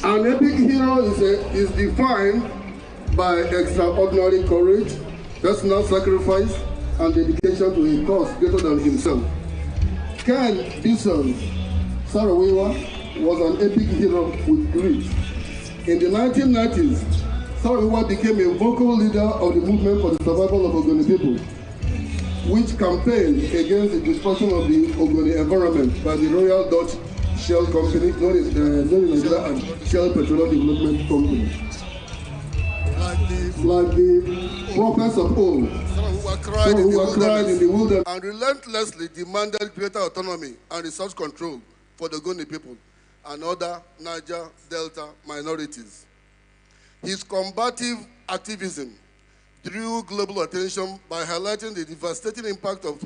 An epic hero is defined by extraordinary courage, personal sacrifice, and dedication to a cause greater than himself. Ken Bison Saro-Wiwa was an epic hero with grit. In the 1990s, Saro-Wiwa became a vocal leader of the movement for the survival of Ogoni people, which campaigned against the destruction of the Ogoni environment by the Royal Dutch Shell Company, known in Nigeria as Shell Petroleum Development Company. Like the prophets of old, who were cried in the wilderness and relentlessly demanded greater autonomy and resource control for the Ogoni people and other Niger Delta minorities. His combative activism drew global attention by highlighting the devastating impact of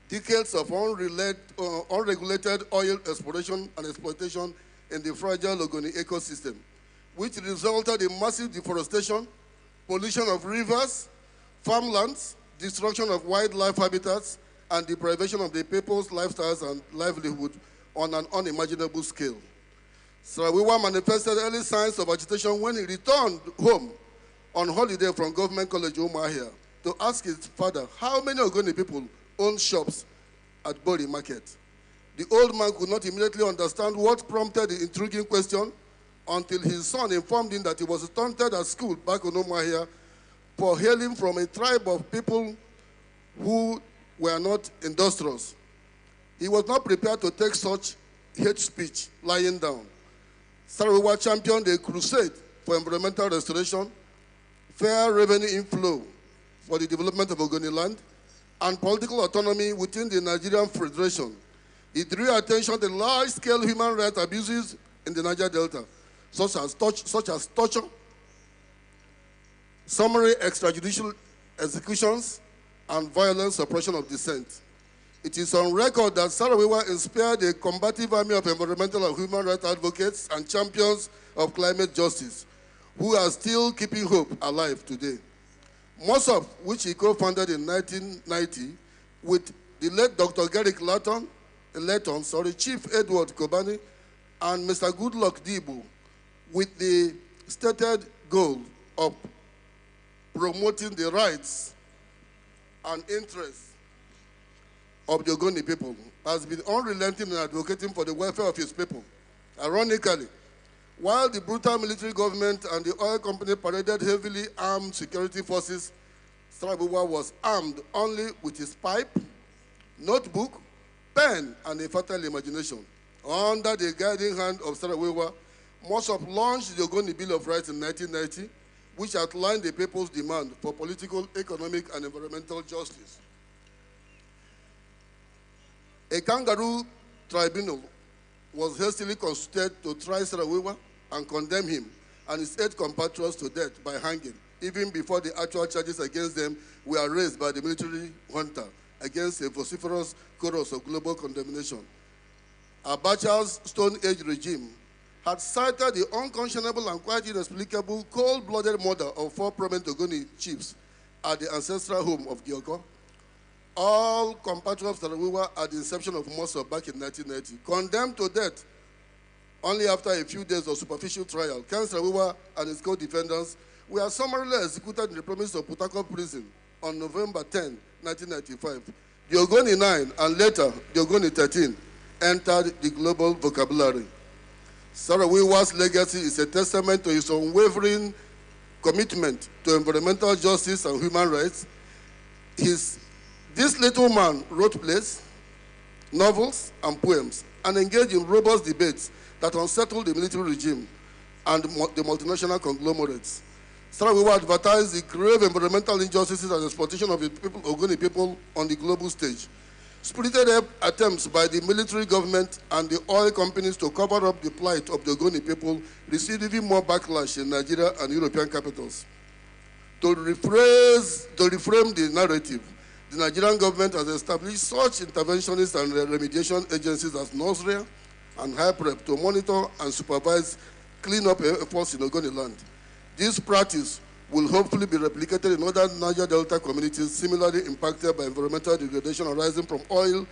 decades of unregulated oil exploration and exploitation in the fragile Ogoni ecosystem, which resulted in massive deforestation, pollution of rivers, farmlands, destruction of wildlife habitats, and deprivation of the people's lifestyles and livelihood on an unimaginable scale. Saro-Wiwa manifested early signs of agitation when he returned home on holiday from Government College Umuahia to ask his father how many Ogoni people own shops at Bori Market. The old man could not immediately understand what prompted the intriguing question until his son informed him that he was taunted at school back in Umuahia for hailing from a tribe of people who were not industrious. He was not prepared to take such hate speech lying down. Saro-Wiwa championed a crusade for environmental restoration, fair revenue inflow for the development of Ogoni land, and political autonomy within the Nigerian Federation. He drew attention to large-scale human rights abuses in the Niger Delta, such as torture, summary extrajudicial executions, and violent suppression of dissent. It is on record that Saro-Wiwa inspired a combative army of environmental and human rights advocates and champions of climate justice, who are still keeping hope alive today. MOSOP, which he co-founded in 1990 with the late Dr. Garrick Layton, Chief Edward Kobani, and Mr. Goodluck Dibu, with the stated goal of promoting the rights and interests of the Ogoni people, has been unrelenting in advocating for the welfare of his people. Ironically, while the brutal military government and the oil company paraded heavily armed security forces, Saro-Wiwa was armed only with his pipe, notebook, pen, and a fertile imagination. Under the guiding hand of Saro-Wiwa, MOSOP launched the Ogoni Bill of Rights in 1990, which outlined the people's demand for political, economic, and environmental justice. A kangaroo tribunal was hastily constituted to try Saro-Wiwa and condemned him and his 8 compatriots to death by hanging, even before the actual charges against them were raised by the military junta against a vociferous chorus of global condemnation. Abacha's Stone Age regime had cited the unconscionable and quite inexplicable cold-blooded murder of 4 prominent Ogoni chiefs at the ancestral home of Giolee. All compatriots of Sarawiwa at the inception of Mosul back in 1990, condemned to death only after a few days of superficial trial. Chancellor and his co-defendants were summarily executed in the premises of Putakot prison on November 10, 1995. The Ogoni 9 and later the Ogoni 13 entered the global vocabulary. Sarawiwa's legacy is a testament to his unwavering commitment to environmental justice and human rights. This little man wrote plays, novels, and poems, and engaged in robust debates that unsettled the military regime and the multinational conglomerates. Sarawiwa advertised the grave environmental injustices and exploitation of the Ogoni people on the global stage. Spirited attempts by the military government and the oil companies to cover up the plight of the Ogoni people received even more backlash in Nigeria and European capitals. To reframe the narrative, the Nigerian government has established such interventionist and remediation agencies as NOSREA and HIPREP to monitor and supervise cleanup efforts in Ogoni land. This practice will hopefully be replicated in other Niger Delta communities similarly impacted by environmental degradation arising from oil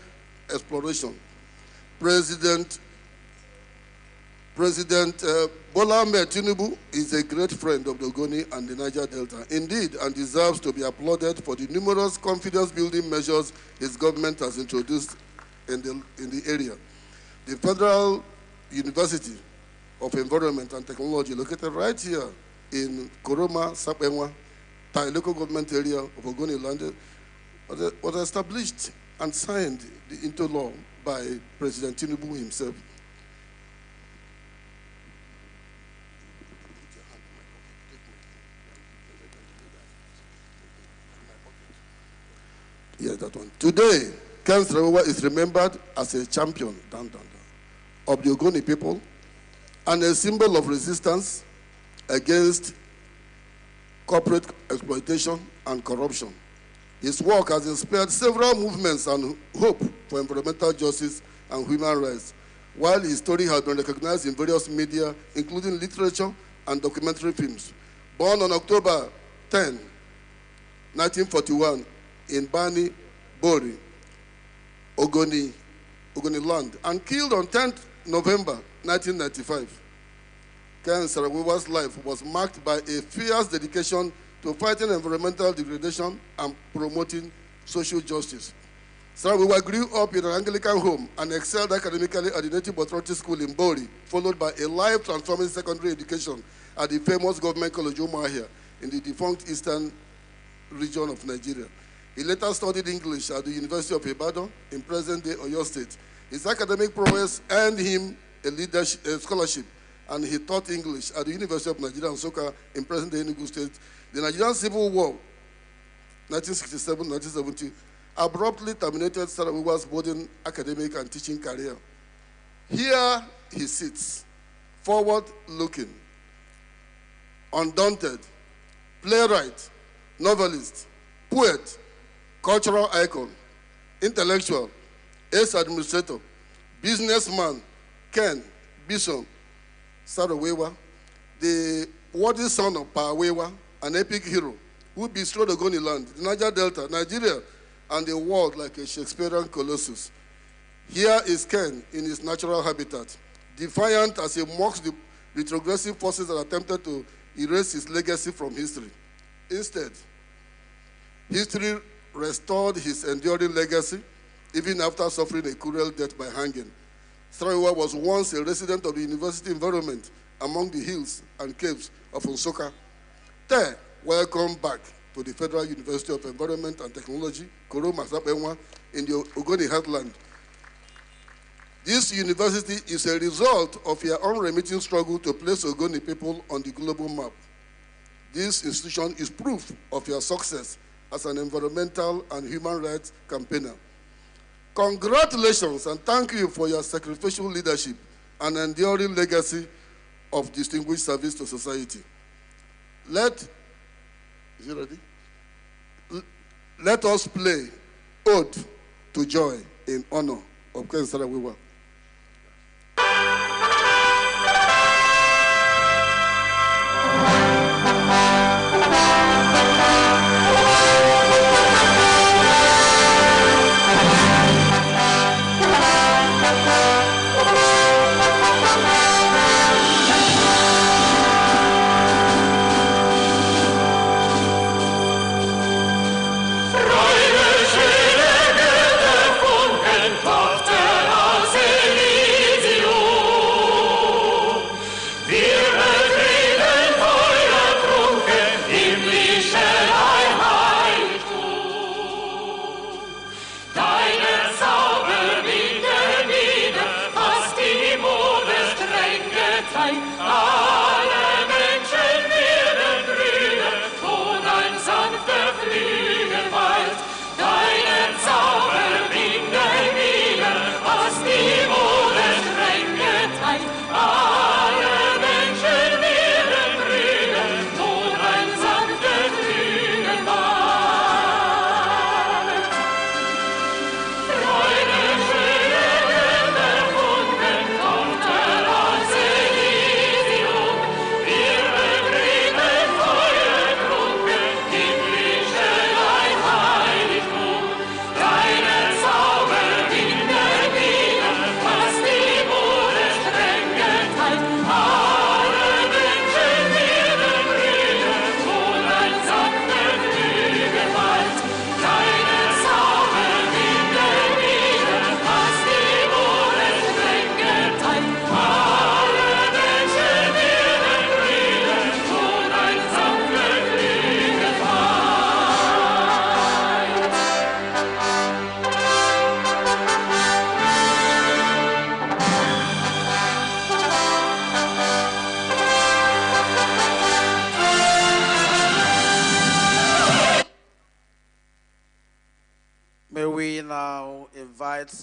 exploration. President Bola Ahmed Chinedu is a great friend of the Ogoni and the Niger Delta, indeed, and deserves to be applauded for the numerous confidence-building measures his government has introduced in the area. The Federal University of Environment and Technology, located right here in Koroma, Saakpenwa, Thai local government area of Ogoni land, was established and signed into law by President Chinedu himself. Yes, that one. Today, Chancellor is remembered as a champion of the Ogoni people and a symbol of resistance against corporate exploitation and corruption. His work has inspired several movements and hope for environmental justice and human rights, while his story has been recognized in various media, including literature and documentary films. Born on October 10, 1941, in Bani, Bori, Ogoni land, and killed on 10th November 1995. Ken Sarawiwa's life was marked by a fierce dedication to fighting environmental degradation and promoting social justice. Sarawiwa grew up in an Anglican home and excelled academically at the Native Authority School in Bori, followed by a life-transforming secondary education at the famous government college Umahia in the defunct eastern region of Nigeria. He later studied English at the University of Ibadan in present-day Oyo State. His academic prowess earned him a scholarship, and he taught English at the University of Nigeria, Nsukka, in present-day Enugu State. The Nigerian Civil War, 1967-1970, abruptly terminated Sarawiwa's boarding academic and teaching career. Here he sits, forward-looking, undaunted, playwright, novelist, poet, cultural icon, intellectual, ace administrator, businessman, Ken Bishop Sarawiwa, the worthy son of Pawewa, an epic hero who bestrode Ogoni land, the Niger Delta, Nigeria, and the world like a Shakespearean colossus. Here is Ken in his natural habitat, defiant as he mocks the retrogressive forces that attempted to erase his legacy from history. Instead, history restored his enduring legacy even after suffering a cruel death by hanging. Sarawiwa was once a resident of the university environment among the hills and caves of Nsukka. Welcome back to the Federal University of Environment and Technology, Koroma, Saakpenwa, in the Ogoni heartland. This university is a result of your unremitting struggle to place Ogoni people on the global map. This institution is proof of your success as an environmental and human rights campaigner. Congratulations and thank you for your sacrificial leadership and enduring legacy of distinguished service to society. Is it ready? Let us play Ode to Joy in honor of Chancellor Wiwa.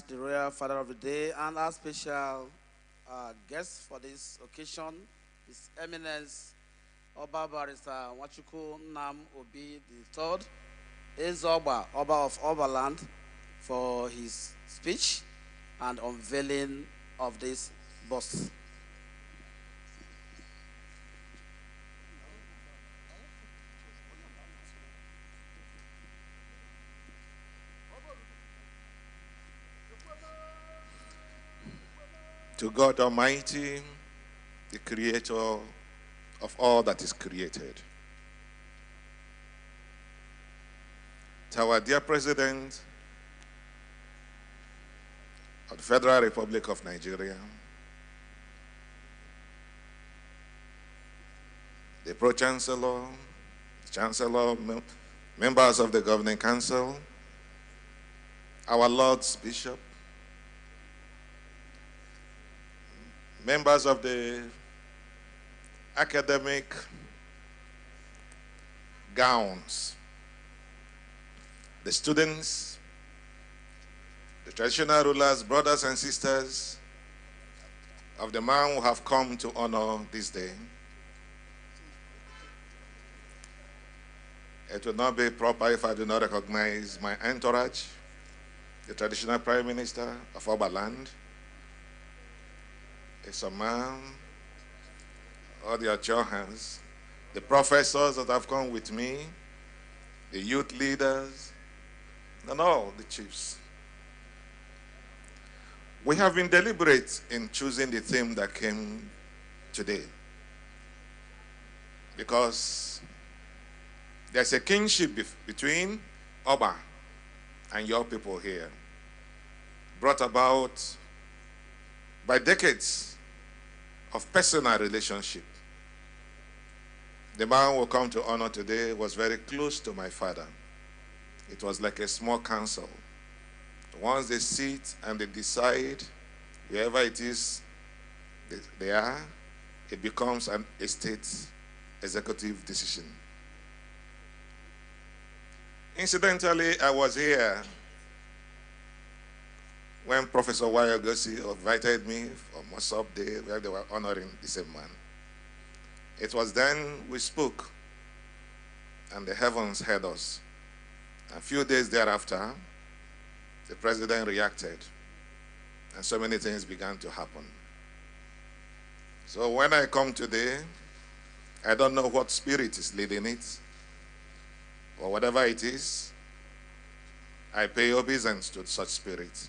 The Royal Father of the Day and our special guest for this occasion, His Eminence Oba Barrister Nwachukwu Nnam Obi III, Ezeoba, Oba of Oberland, for his speech and unveiling of this bust. To God Almighty, the creator of all that is created. To our dear President of the Federal Republic of Nigeria, the Pro-Chancellor, the Chancellor, members of the Governing Council, our Lords Bishop, members of the academic gowns, the students, the traditional rulers, brothers and sisters of the man who have come to honor this day. It would not be proper if I do not recognize my entourage, the traditional Prime Minister of Oberland, a man, all the Achohans, the professors that have come with me, the youth leaders, and all the chiefs. We have been deliberate in choosing the theme that came today because there's a kinship between Oba and your people here, brought about by decades of personal relationship. The man who come to honor today was very close to my father. It was like a small council. Once they sit and they decide, wherever it is they are, it becomes a state executive decision. Incidentally, I was here when Professor Ogoni invited me for Mosop Day, where they were honoring the same man. It was then we spoke, and the heavens heard us. A few days thereafter, the president reacted, and so many things began to happen. So when I come today, I don't know what spirit is leading it, or whatever it is, I pay obeisance to such spirit.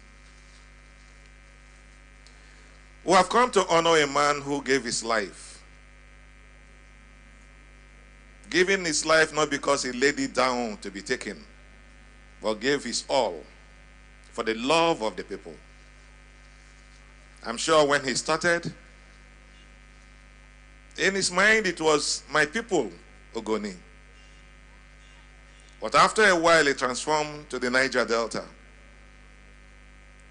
We have come to honor a man who gave his life. Giving his life not because he laid it down to be taken, but gave his all for the love of the people. I'm sure when he started, in his mind it was my people, Ogoni. But after a while it transformed to the Niger Delta.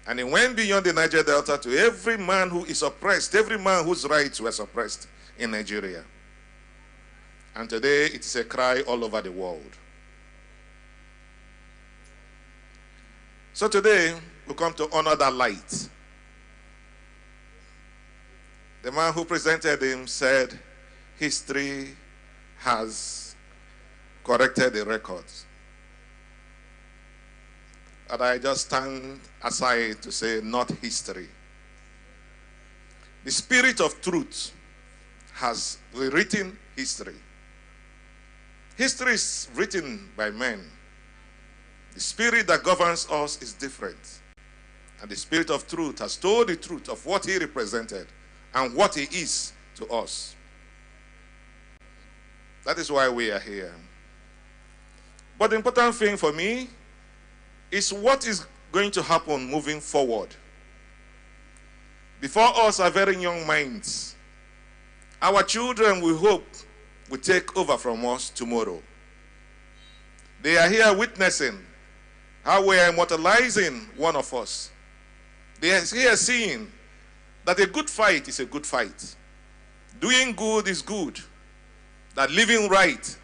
And it went beyond the Niger Delta to every man who is oppressed, every man whose rights were suppressed in Nigeria. And today it is a cry all over the world. So today we come to honor that light. The man who presented him said, history has corrected the records. And I just stand aside to say, not history. The spirit of truth has rewritten history. History is written by men. The spirit that governs us is different. And the spirit of truth has told the truth of what he represented and what he is to us. That is why we are here. But the important thing for me is what is going to happen moving forward. Before us are very young minds. Our children, we hope, will take over from us tomorrow. They are here witnessing how we are immortalizing one of us. They are here seeing that a good fight is a good fight. Doing good is good. That living right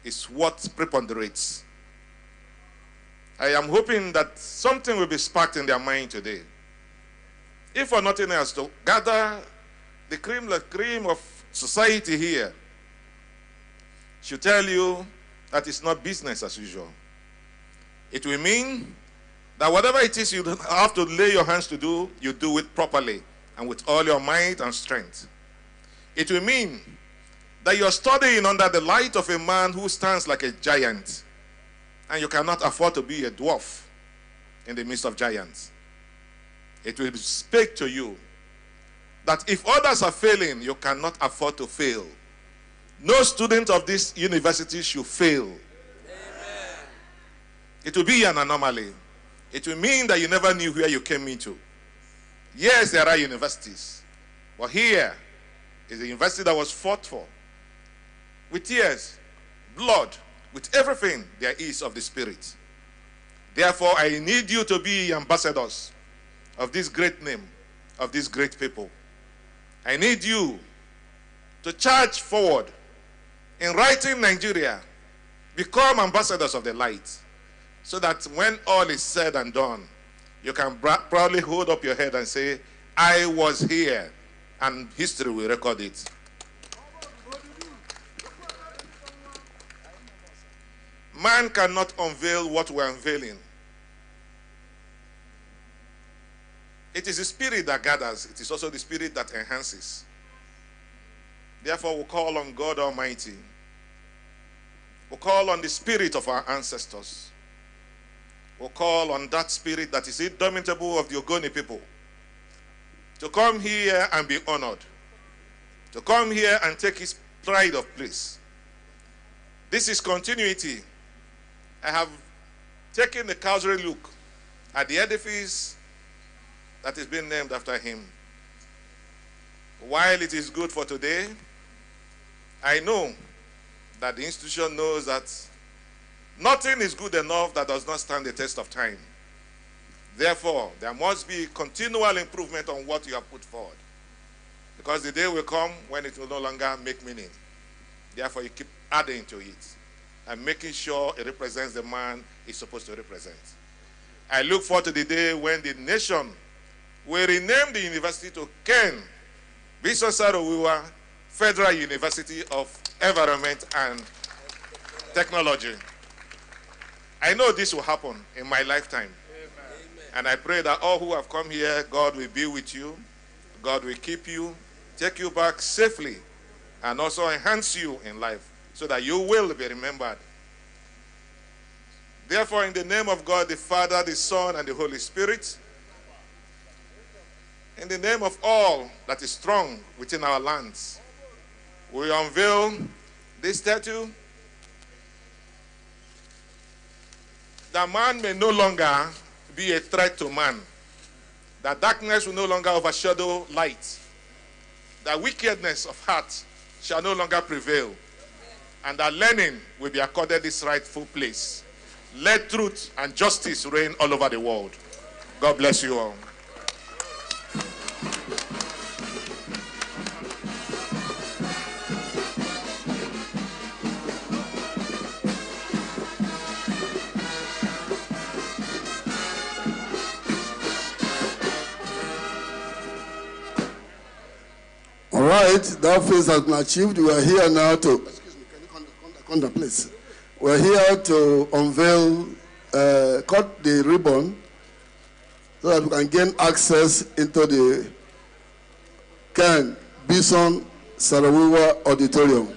is what preponderates. I am hoping that something will be sparked in their mind today. If for nothing else, to gather the cream of society here should tell you that it's not business as usual. It will mean that whatever it is you have to lay your hands to do, you do it properly and with all your might and strength. It will mean that you're studying under the light of a man who stands like a giant, and you cannot afford to be a dwarf in the midst of giants. It will speak to you that if others are failing, you cannot afford to fail. No student of this university should fail. Amen. It will be an anomaly. It will mean that you never knew where you came into. Yes, there are universities, but here is the university that was fought for with tears, blood, with everything there is of the Spirit. Therefore, I need you to be ambassadors of this great name, of these great people. I need you to charge forward in writing Nigeria, become ambassadors of the light, so that when all is said and done, you can proudly hold up your head and say, I was here, and history will record it. Man cannot unveil what we're unveiling. It is the spirit that gathers. It is also the spirit that enhances. Therefore, we call on God Almighty. We call on the spirit of our ancestors. We call on that spirit that is indomitable of the Ogoni people to come here and be honored, to come here and take his pride of place. This is continuity. I have taken a cursory look at the edifice that is being named after him. While it is good for today, I know that the institution knows that nothing is good enough that does not stand the test of time. Therefore, there must be continual improvement on what you have put forward. Because the day will come when it will no longer make meaning. Therefore, you keep adding to it and making sure it represents the man it's supposed to represent. I look forward to the day when the nation will rename the university to Ken Bisosarowiwa Federal University of Environment and Technology. I know this will happen in my lifetime. Amen. And I pray that all who have come here, God will be with you. God will keep you, take you back safely, and also enhance you in life so that you will be remembered. Therefore, in the name of God, the Father, the Son, and the Holy Spirit, in the name of all that is strong within our lands, we unveil this statue that man may no longer be a threat to man, that darkness will no longer overshadow light, that wickedness of heart shall no longer prevail, and that learning will be accorded its rightful place. Let truth and justice reign all over the world. God bless you all. All right, that phase has been achieved. We are here now to, excuse me, can you come down, please? We're here to unveil, cut the ribbon so that we can gain access into the Ken Bison Sarawuwa Auditorium.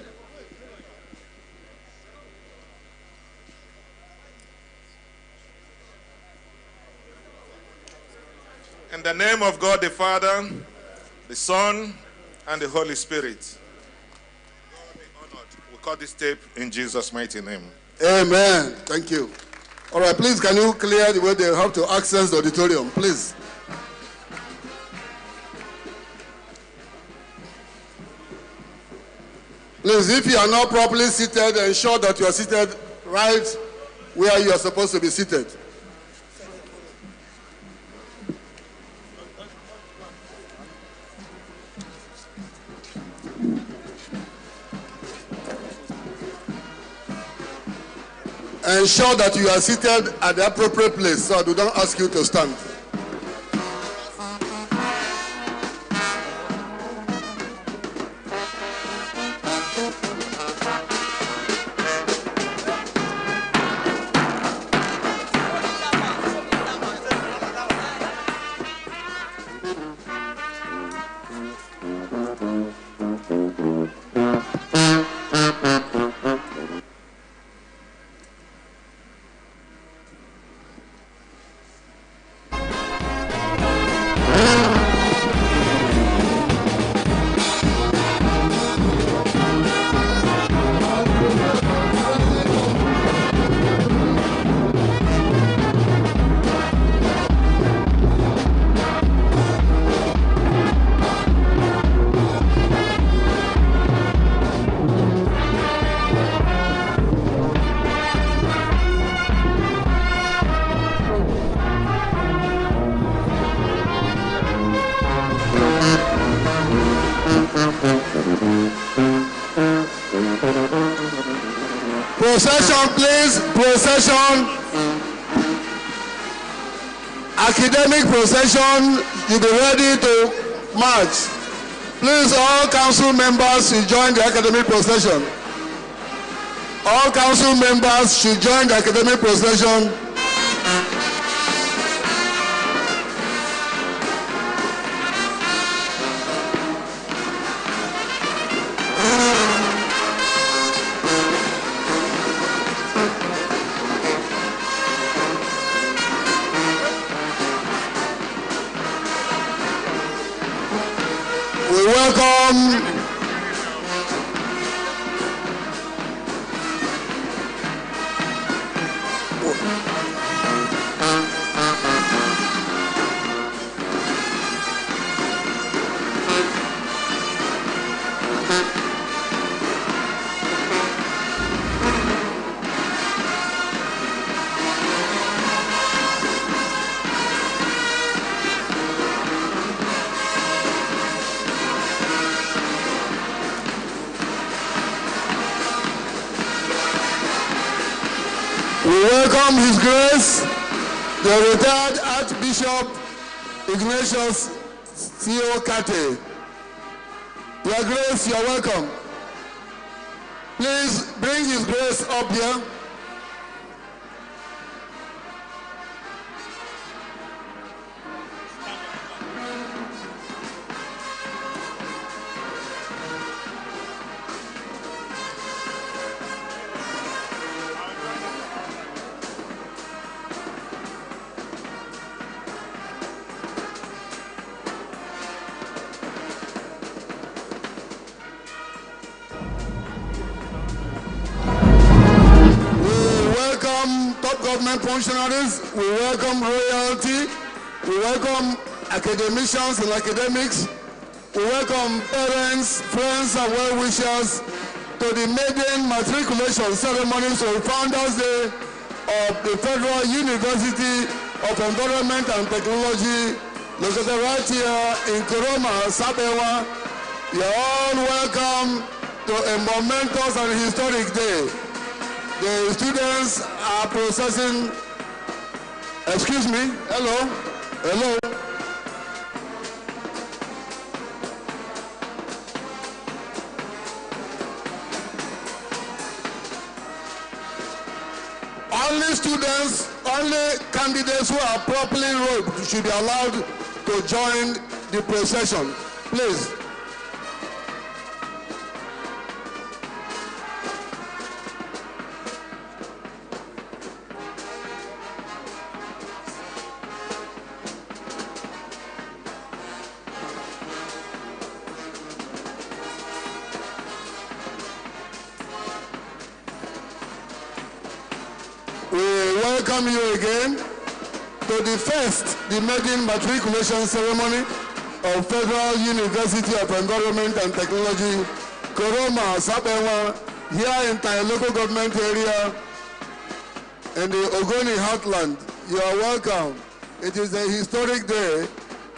In the name of God the Father, the Son, and the Holy Spirit. God be honored. We cut this tape in Jesus' mighty name. Amen. Thank you. All right, please, can you clear the way they have to access the auditorium, please? Please, if you are not properly seated, ensure that you are seated right where you are supposed to be seated. Ensure that you are seated at the appropriate place so we don't ask you to stand. Procession, please. Procession. Academic procession. You be ready to march. Please, all council members should join the academic procession. All council members should join the academic procession. We welcome His Grace, the retired Archbishop Ignatius Theo Kate. Your Grace, you're welcome. Please bring His Grace up here. Government functionaries, we welcome royalty, we welcome academicians and academics, we welcome parents, friends and well-wishers to the Maiden Matriculation ceremony for Founders Day of the Federal University of Environment and Technology, located right here in Koroma, Saakpenwa. You're all welcome to a momentous and historic day. The students are processing, excuse me, hello. Only students, only candidates who are properly robed should be allowed to join the procession, please. We welcome you again to the Maiden Matriculation ceremony of Federal University of Environment and Technology, Koroma, Saakpenwa, here in the local government area in the Ogoni heartland. You are welcome. It is a historic day.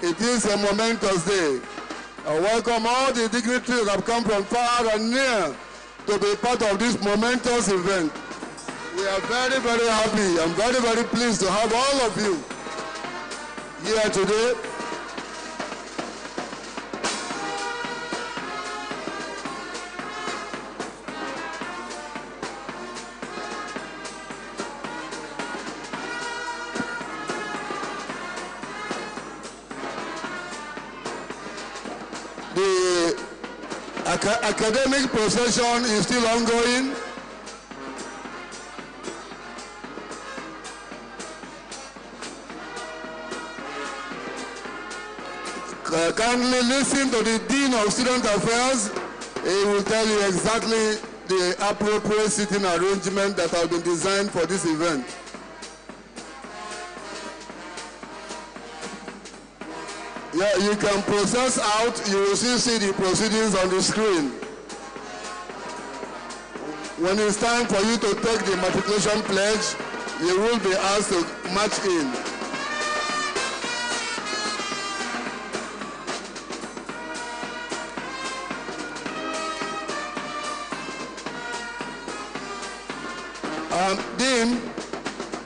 It is a momentous day. I welcome all the dignitaries that have come from far and near to be part of this momentous event. We are very, very happy. I'm very, very pleased to have all of you here today. The academic procession is still ongoing. Kindly listen to the Dean of Student Affairs. He will tell you exactly the appropriate seating arrangement that have been designed for this event. Yeah, you can process out. You will still see the proceedings on the screen. When it's time for you to take the matriculation pledge, you will be asked to march in.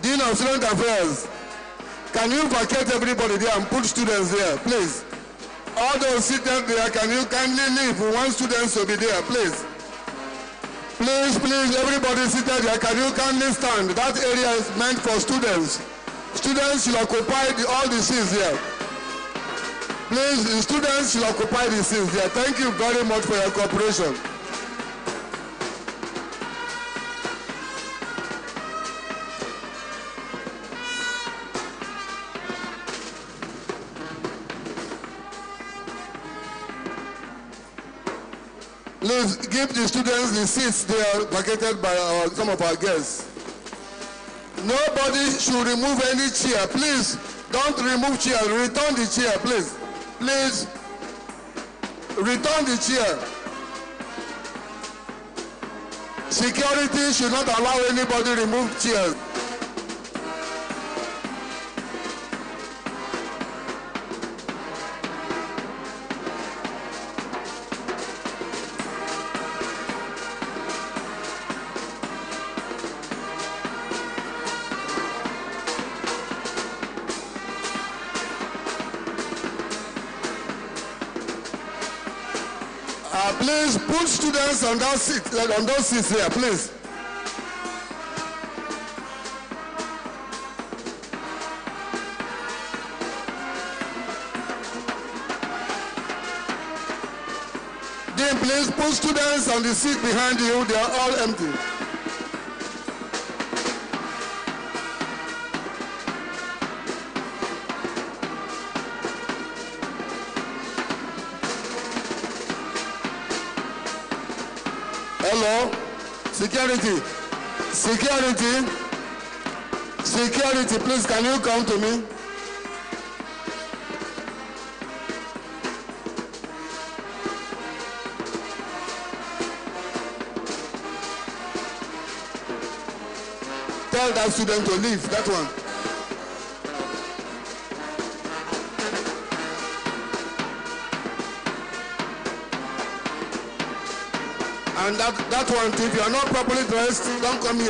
Dean of Student Affairs, can you vacate everybody there and put students there, please? All those seated there, can you kindly leave? We want students to be there, please. Please, everybody seated there, can you kindly stand? That area is meant for students. Students should occupy all the seats there. Please, the students should occupy the seats there. Thank you very much for your cooperation. Please give the students the seats they are vacated by some of our guests. Nobody should remove any chair. Please don't remove chair. Return the chair, please. Please return the chair. Security should not allow anybody to remove chairs. Please put students on that seat, on those seats here, please. Dean, please put students on the seat behind you. They are all empty. Hello? Security. Security. Security, please, can you come to me? Tell that student to leave, that one. And that one, if you are not properly dressed, don't come here.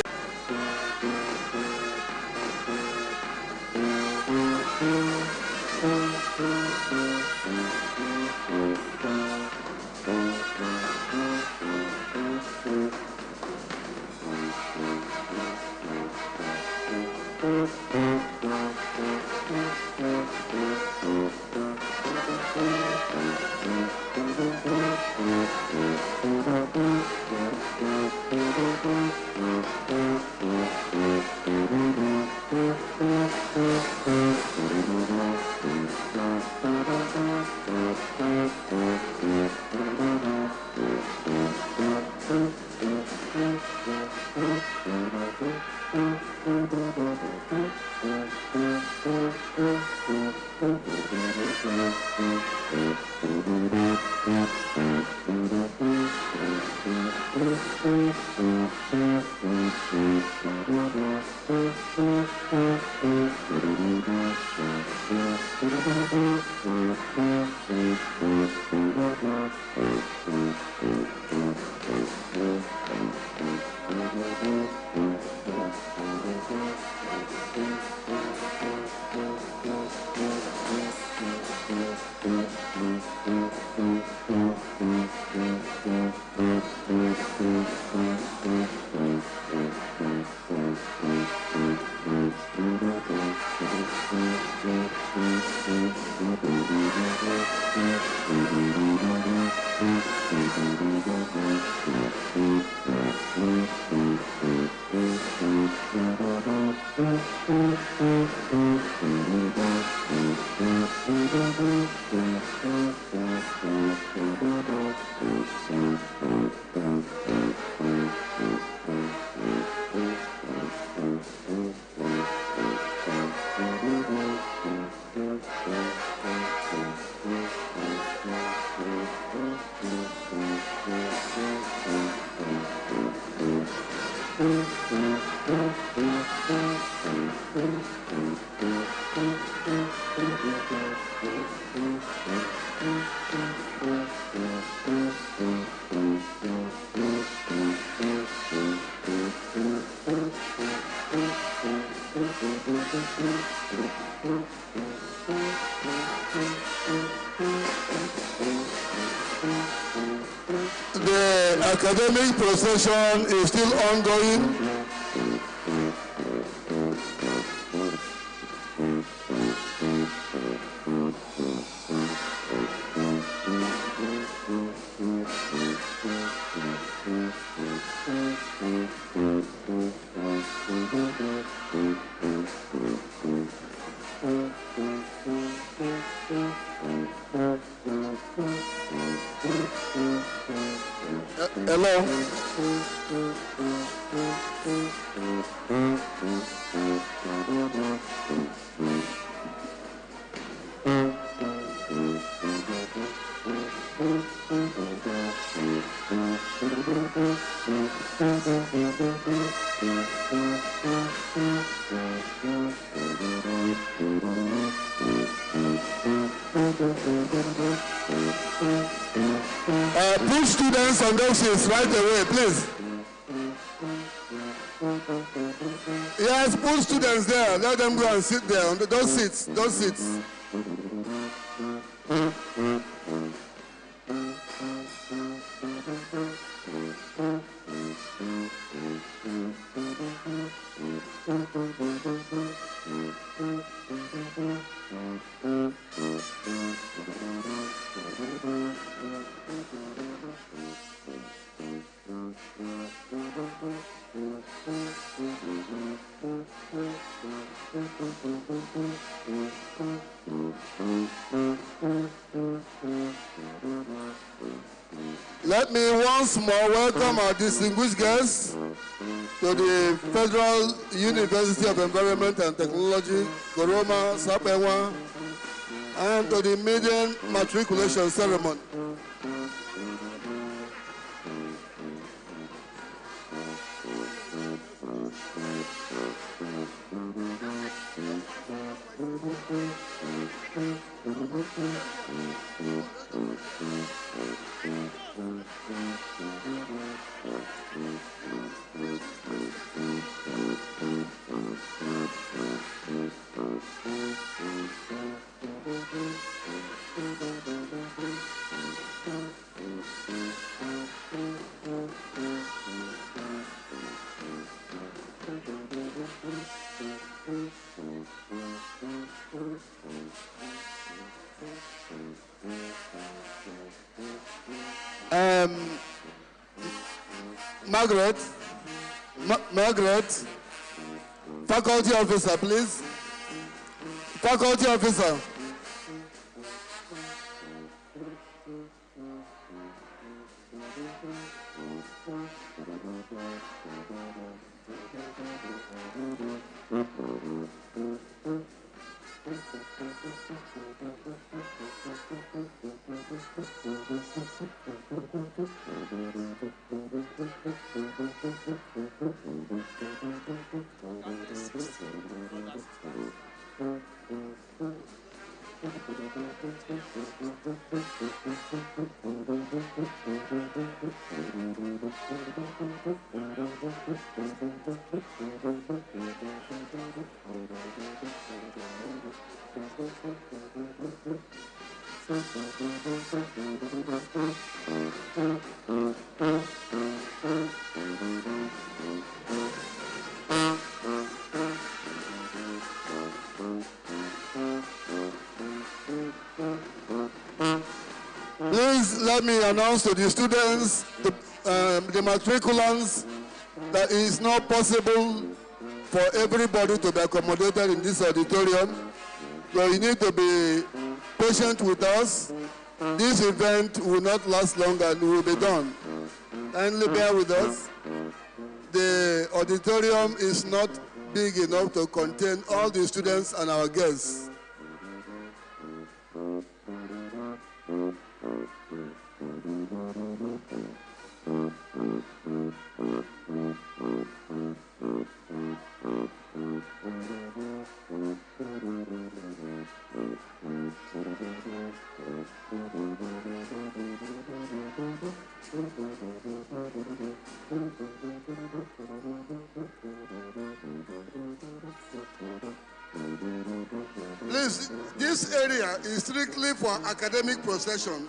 The academic procession is still ongoing. Hello? Put students on those seats right away, please. Yes, put students there. Let them go and sit there on those seats. Those seats. Let me once more welcome our distinguished guests to the Federal University of Environment and Technology, Koroma, Saakpenwa, and to the Maiden Matriculation ceremony. Margaret, faculty officer, please. Faculty officer. Please let me announce to the students, the matriculants, that it is not possible for everybody to be accommodated in this auditorium. So you need to be patient with us. This event will not last long and will be done. Kindly bear with us. The auditorium is not big enough to contain all the students and our guests. Please, this area is strictly for academic procession.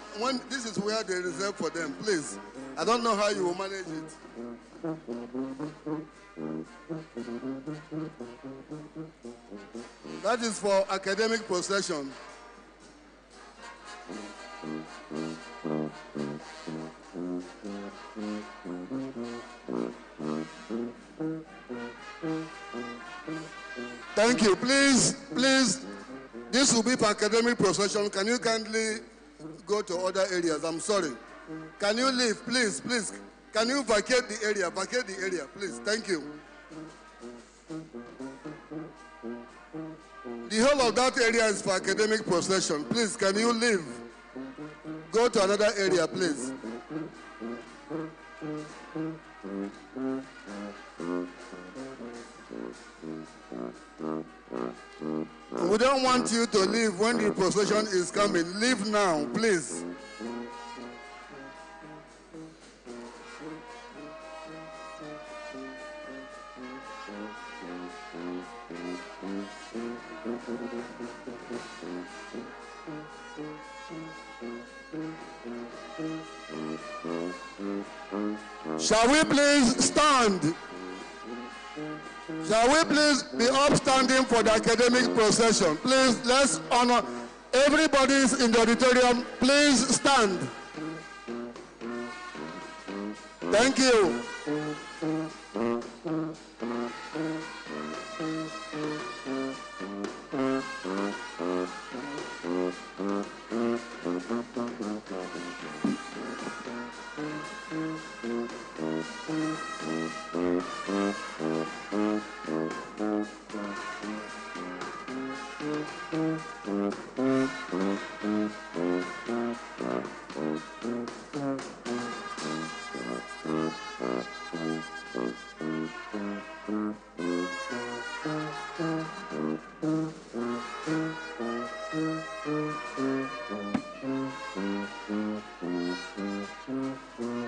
This is where they reserve for them. Please, I don't know how you will manage it. That is for academic procession. Thank you. Please, this will be for academic procession. Can you kindly go to other areas? I'm sorry. Can you leave, please? Can you vacate the area? Vacate the area, please. Thank you. The whole of that area is for academic procession. Please, can you leave? Go to another area, please. We don't want you to leave when the procession is coming. Leave now, please. Shall we please stand? Shall we please be upstanding for the academic procession? Please, let's honor everybody in the auditorium. Please stand. Thank you.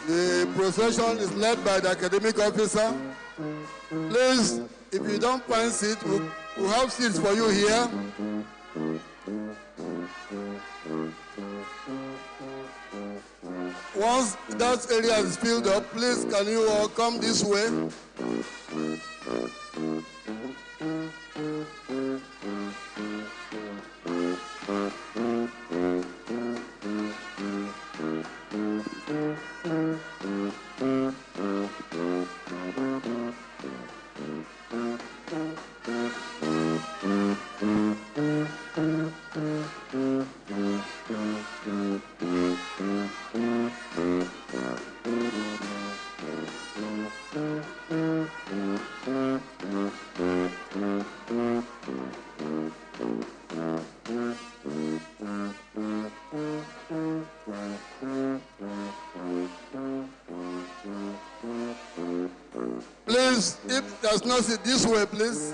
The procession is led by the academic officer. Please, if you don't find seat, we'll have seats for you here. Once that area is filled up, please can you all come this way? Please, if there's no seat, this way, please.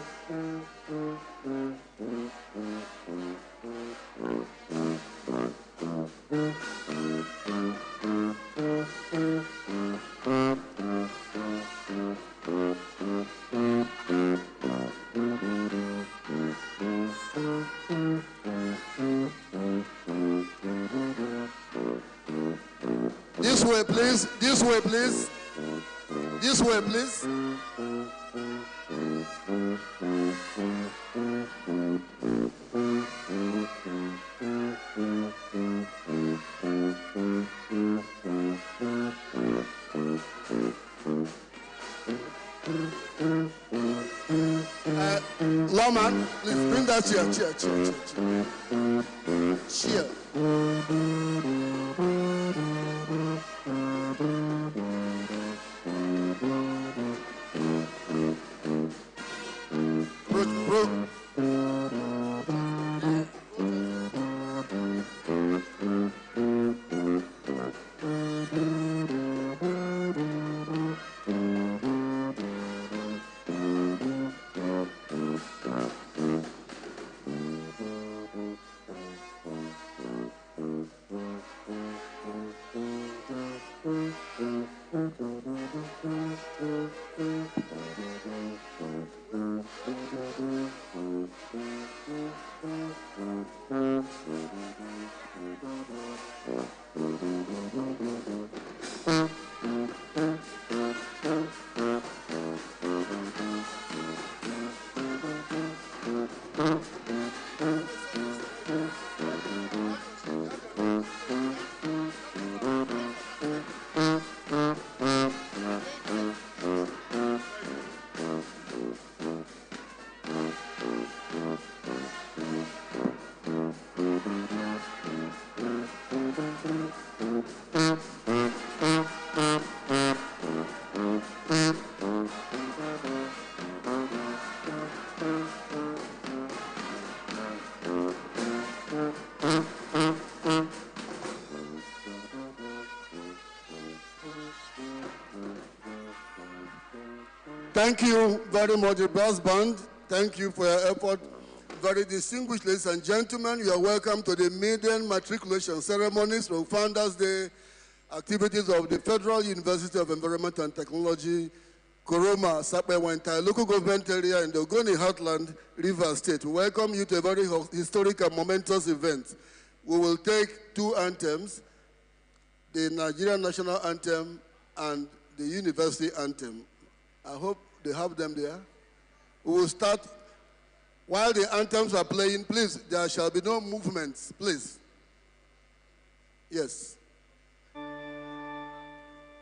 This way, please. This way, please. This way, please. Lawman, please bring that chair. Chair. Thank you very much, the brass band. Thank you for your effort. Very distinguished ladies and gentlemen, you are welcome to the Maiden Matriculation ceremonies from Founders Day activities of the Federal University of Environment and Technology, Koroma, Saakpenwa, entire local government area in the Ogoni Heartland, River State. We welcome you to a very historic and momentous event. We will take two anthems, the Nigerian National Anthem and the University Anthem. I hope they have them there. We will start. While the anthems are playing, please, there shall be no movements, please. Yes.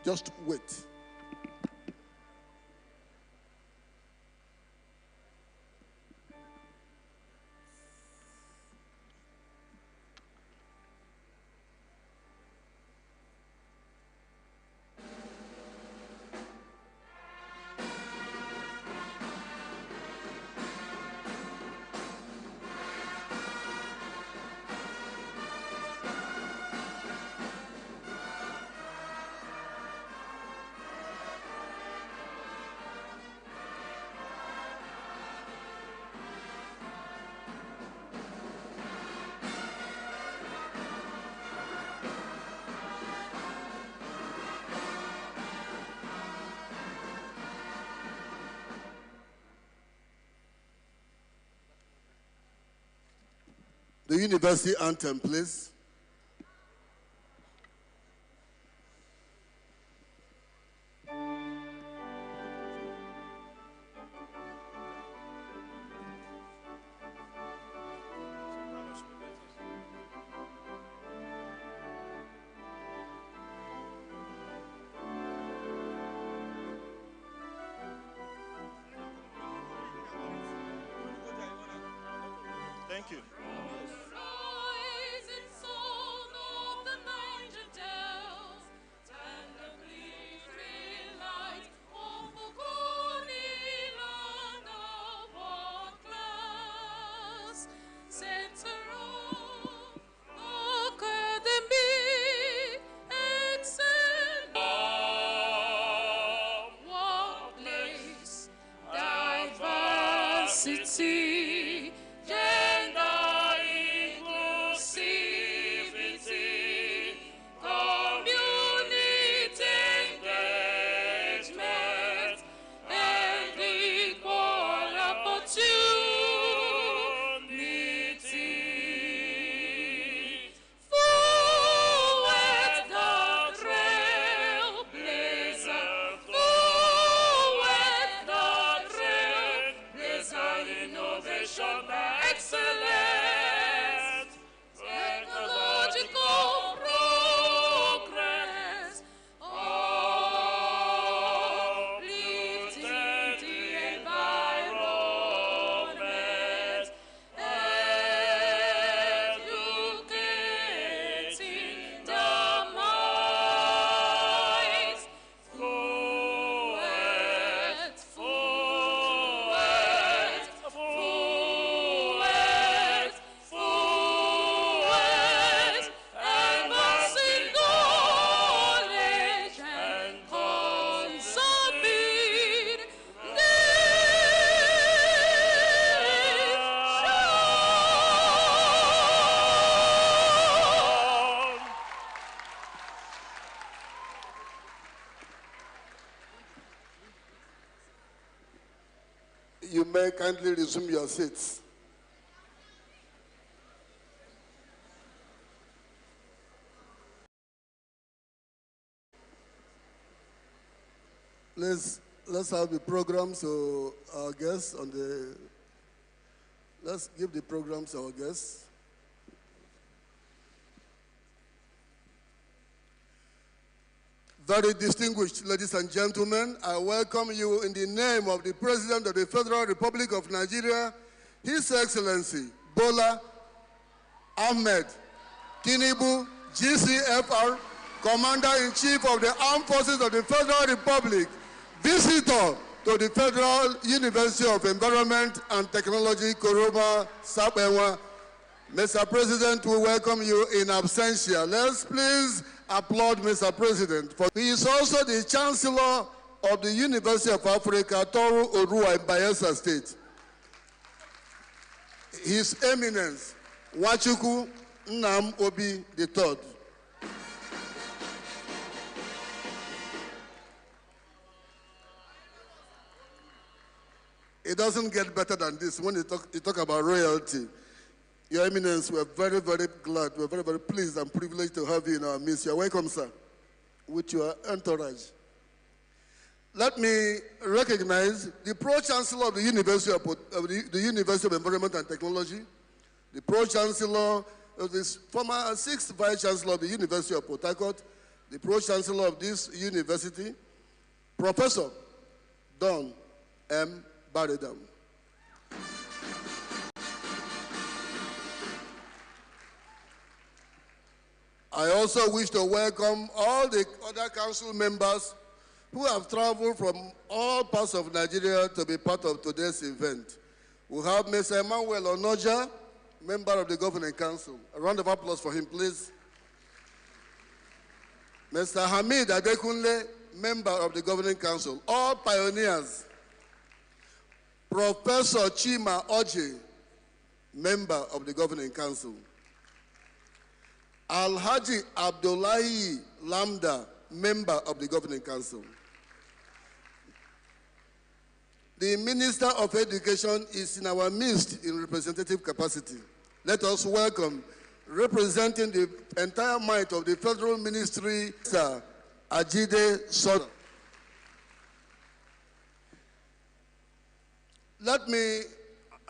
Just wait. The university anthem, please. Thank you. Diversity, gender inclusivity, community engagement, and equal opportunity. Fuet the trailblazer, Fuet the trailblazer, innovation by excellence, technological progress, uplifting the environment, educating the minds. Fuet, Fuet, Fuet, Fuet, advancing knowledge and conserving You may kindly resume your seats. Let's have the program to our guests on the. Let's give the program to our guests. Very distinguished ladies and gentlemen, I welcome you in the name of the President of the Federal Republic of Nigeria, His Excellency Bola Ahmed Tinubu, GCFR, Commander-in-Chief of the Armed Forces of the Federal Republic, visitor to the Federal University of Environment and Technology, Koroma, Saakpenwa. Mr. President, we welcome you in absentia. Let's please applaud Mr. President. He is also the Chancellor of the University of Africa, Toru Orua in Bayelsa State. His Eminence, Nwachukwu Nnam Obi III. It doesn't get better than this when you talk about royalty. Your Eminence, we are very, very glad, we are very, very pleased and privileged to have you in our midst. You are welcome, sir, with your entourage. Let me recognize the Pro-Chancellor of the University of Environment and Technology, the Pro-Chancellor of this former 6th Vice-Chancellor of the University of Port Harcourt, the Pro-Chancellor of this university, Professor Don M. Baridam. I also wish to welcome all the other council members who have traveled from all parts of Nigeria to be part of today's event. We have Mr. Emmanuel Onoja, member of the Governing Council. A round of applause for him, please. Mr. Hamid Adekunle, member of the Governing Council. All pioneers. Professor Chima Oji, member of the Governing Council. Alhaji Abdullahi Lambda, member of the Governing Council. The Minister of Education is in our midst in representative capacity. Let us welcome, representing the entire might of the Federal Ministry, Sir Ajide Soda.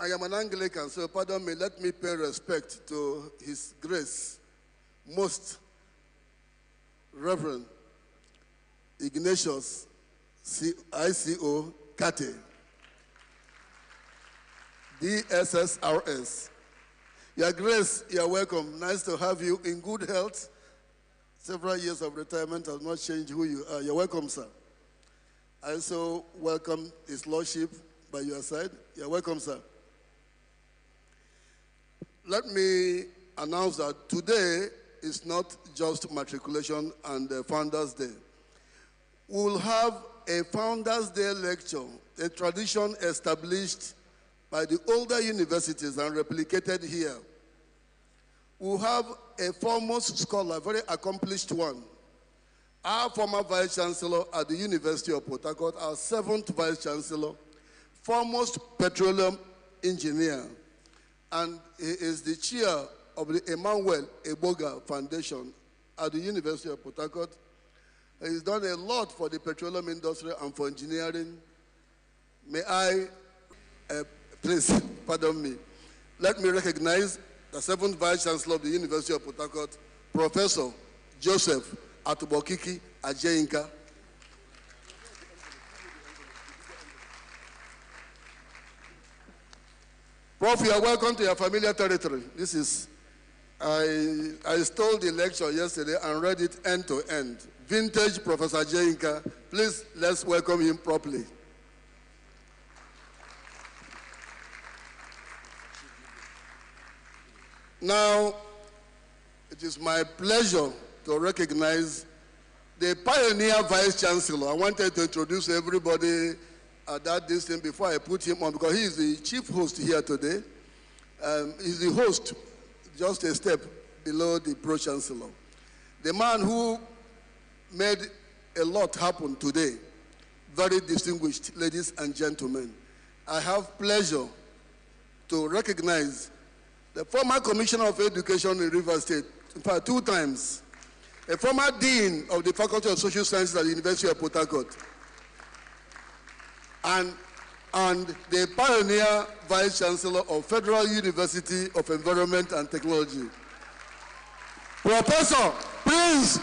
I am an Anglican, so pardon me, let me pay respect to His Grace, Most Reverend Ignatius ICO Kate, DSSRS. Your Grace, you are welcome. Nice to have you in good health. Several years of retirement has not changed who you are. You're welcome, sir. I also welcome His Lordship by your side. You're welcome, sir. Let me announce that today is not just Matriculation and Founders Day. We will have a Founders Day lecture, a tradition established by the older universities and replicated here. We will have a foremost scholar, very accomplished one, our former Vice Chancellor at the University of Port Harcourt, our 7th Vice Chancellor, foremost petroleum engineer, and he is the chair of the Emmanuel Eboga Foundation at the University of Port Harcourt. He's done a lot for the petroleum industry and for engineering. May I, please, pardon me, let me recognize the 7th Vice Chancellor of the University of Port Harcourt, Professor Joseph Atubokiki Ajayinka. Prof, you are welcome to your familiar territory. This is, I stole the lecture yesterday and read it end to end. Vintage Professor Ajayinka. Please, let's welcome him properly. Now, it is my pleasure to recognize the pioneer Vice Chancellor. I wanted to introduce everybody at this thing before I put him on, because he is the chief host here today. He's the host, just a step below the Pro-Chancellor. The man who made a lot happen today. Very distinguished ladies and gentlemen. I have pleasure to recognize the former Commissioner of Education in Rivers State, in fact 2 times, a former Dean of the Faculty of Social Sciences at the University of Port Harcourt, and the pioneer Vice Chancellor of Federal University of Environment and Technology, Professor Prince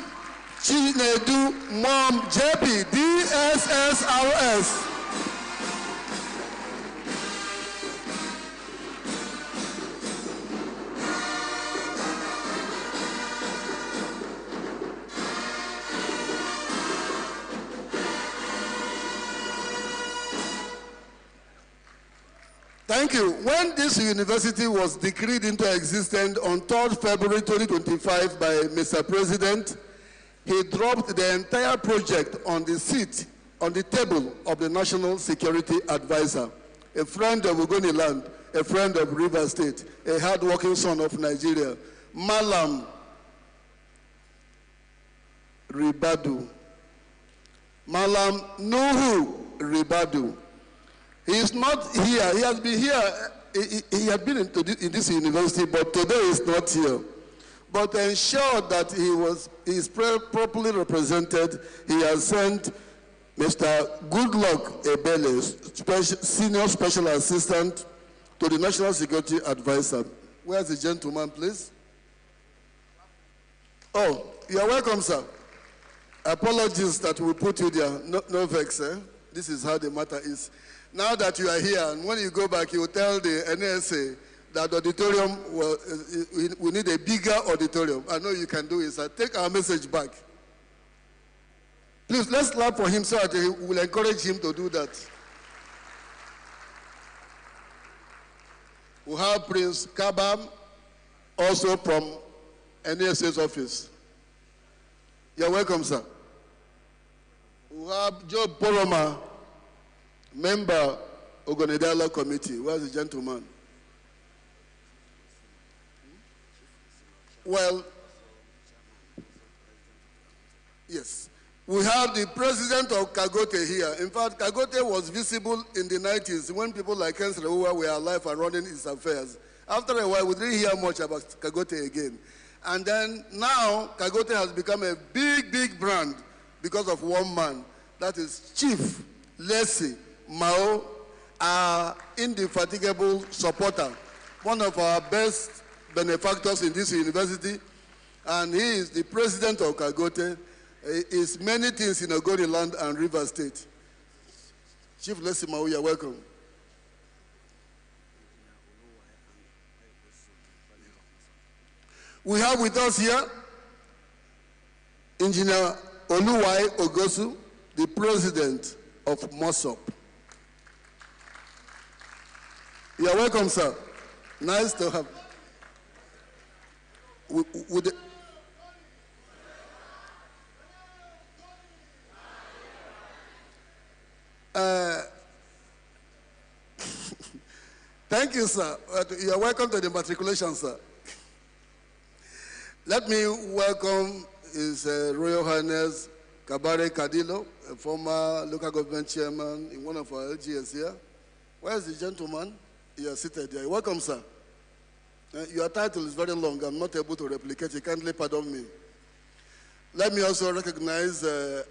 Chinedu Mom JP, DSSRS. Thank you. When this university was decreed into existence on 3rd February 2025 by Mr. President, he dropped the entire project on the seat, on the table of the National Security Advisor, a friend of Ogoni land, a friend of Rivers State, a hard-working son of Nigeria, Malam Ribadu. Malam Nuhu Ribadu. He is not here. He has been here. He had been in this university, but today is not here. But to ensure that he is properly represented, he has sent Mr. Goodluck Ebele, Senior Special Assistant to the National Security Advisor. Where's the gentleman, please? Oh, you are welcome, sir. Apologies that we put you there. No vex, eh? This is how the matter is. Now that you are here, and when you go back, you will tell the NSA that the auditorium, we need a bigger auditorium. I know you can do it, sir. Take our message back. Please, let's clap for him so that we will encourage him to do that. We have Prince Kabam, also from NSA's office. You're welcome, sir. We have Job Poroma, member Ogoni Dialogue Committee. Where's the gentleman? Well, yes. We have the president of Kagote here. In fact, Kagote was visible in the 90s when people like Chancellor were alive and running his affairs. After a while, we didn't hear much about Kagote again. And then now, Kagote has become a big, big brand because of one man. That is Chief Lesi Maol, our indefatigable supporter, one of our best benefactors in this university. And he is the president of Kagote. He is many things in Ogoni land and River State. Chief Lesi Maol, you're welcome. We have with us here Engineer Oluwai Ogosu, the president of MOSOP. You are welcome, sir. Nice to have. Thank you, sir. You are welcome to the matriculation, sir. Let me welcome His Royal Highness Kabare Kadilo, a former local government chairman in one of our LGS here. Where is the gentleman? You are seated there. Welcome, sir. Your title is very long. I'm not able to replicate it. Kindly pardon me. Let me also recognize our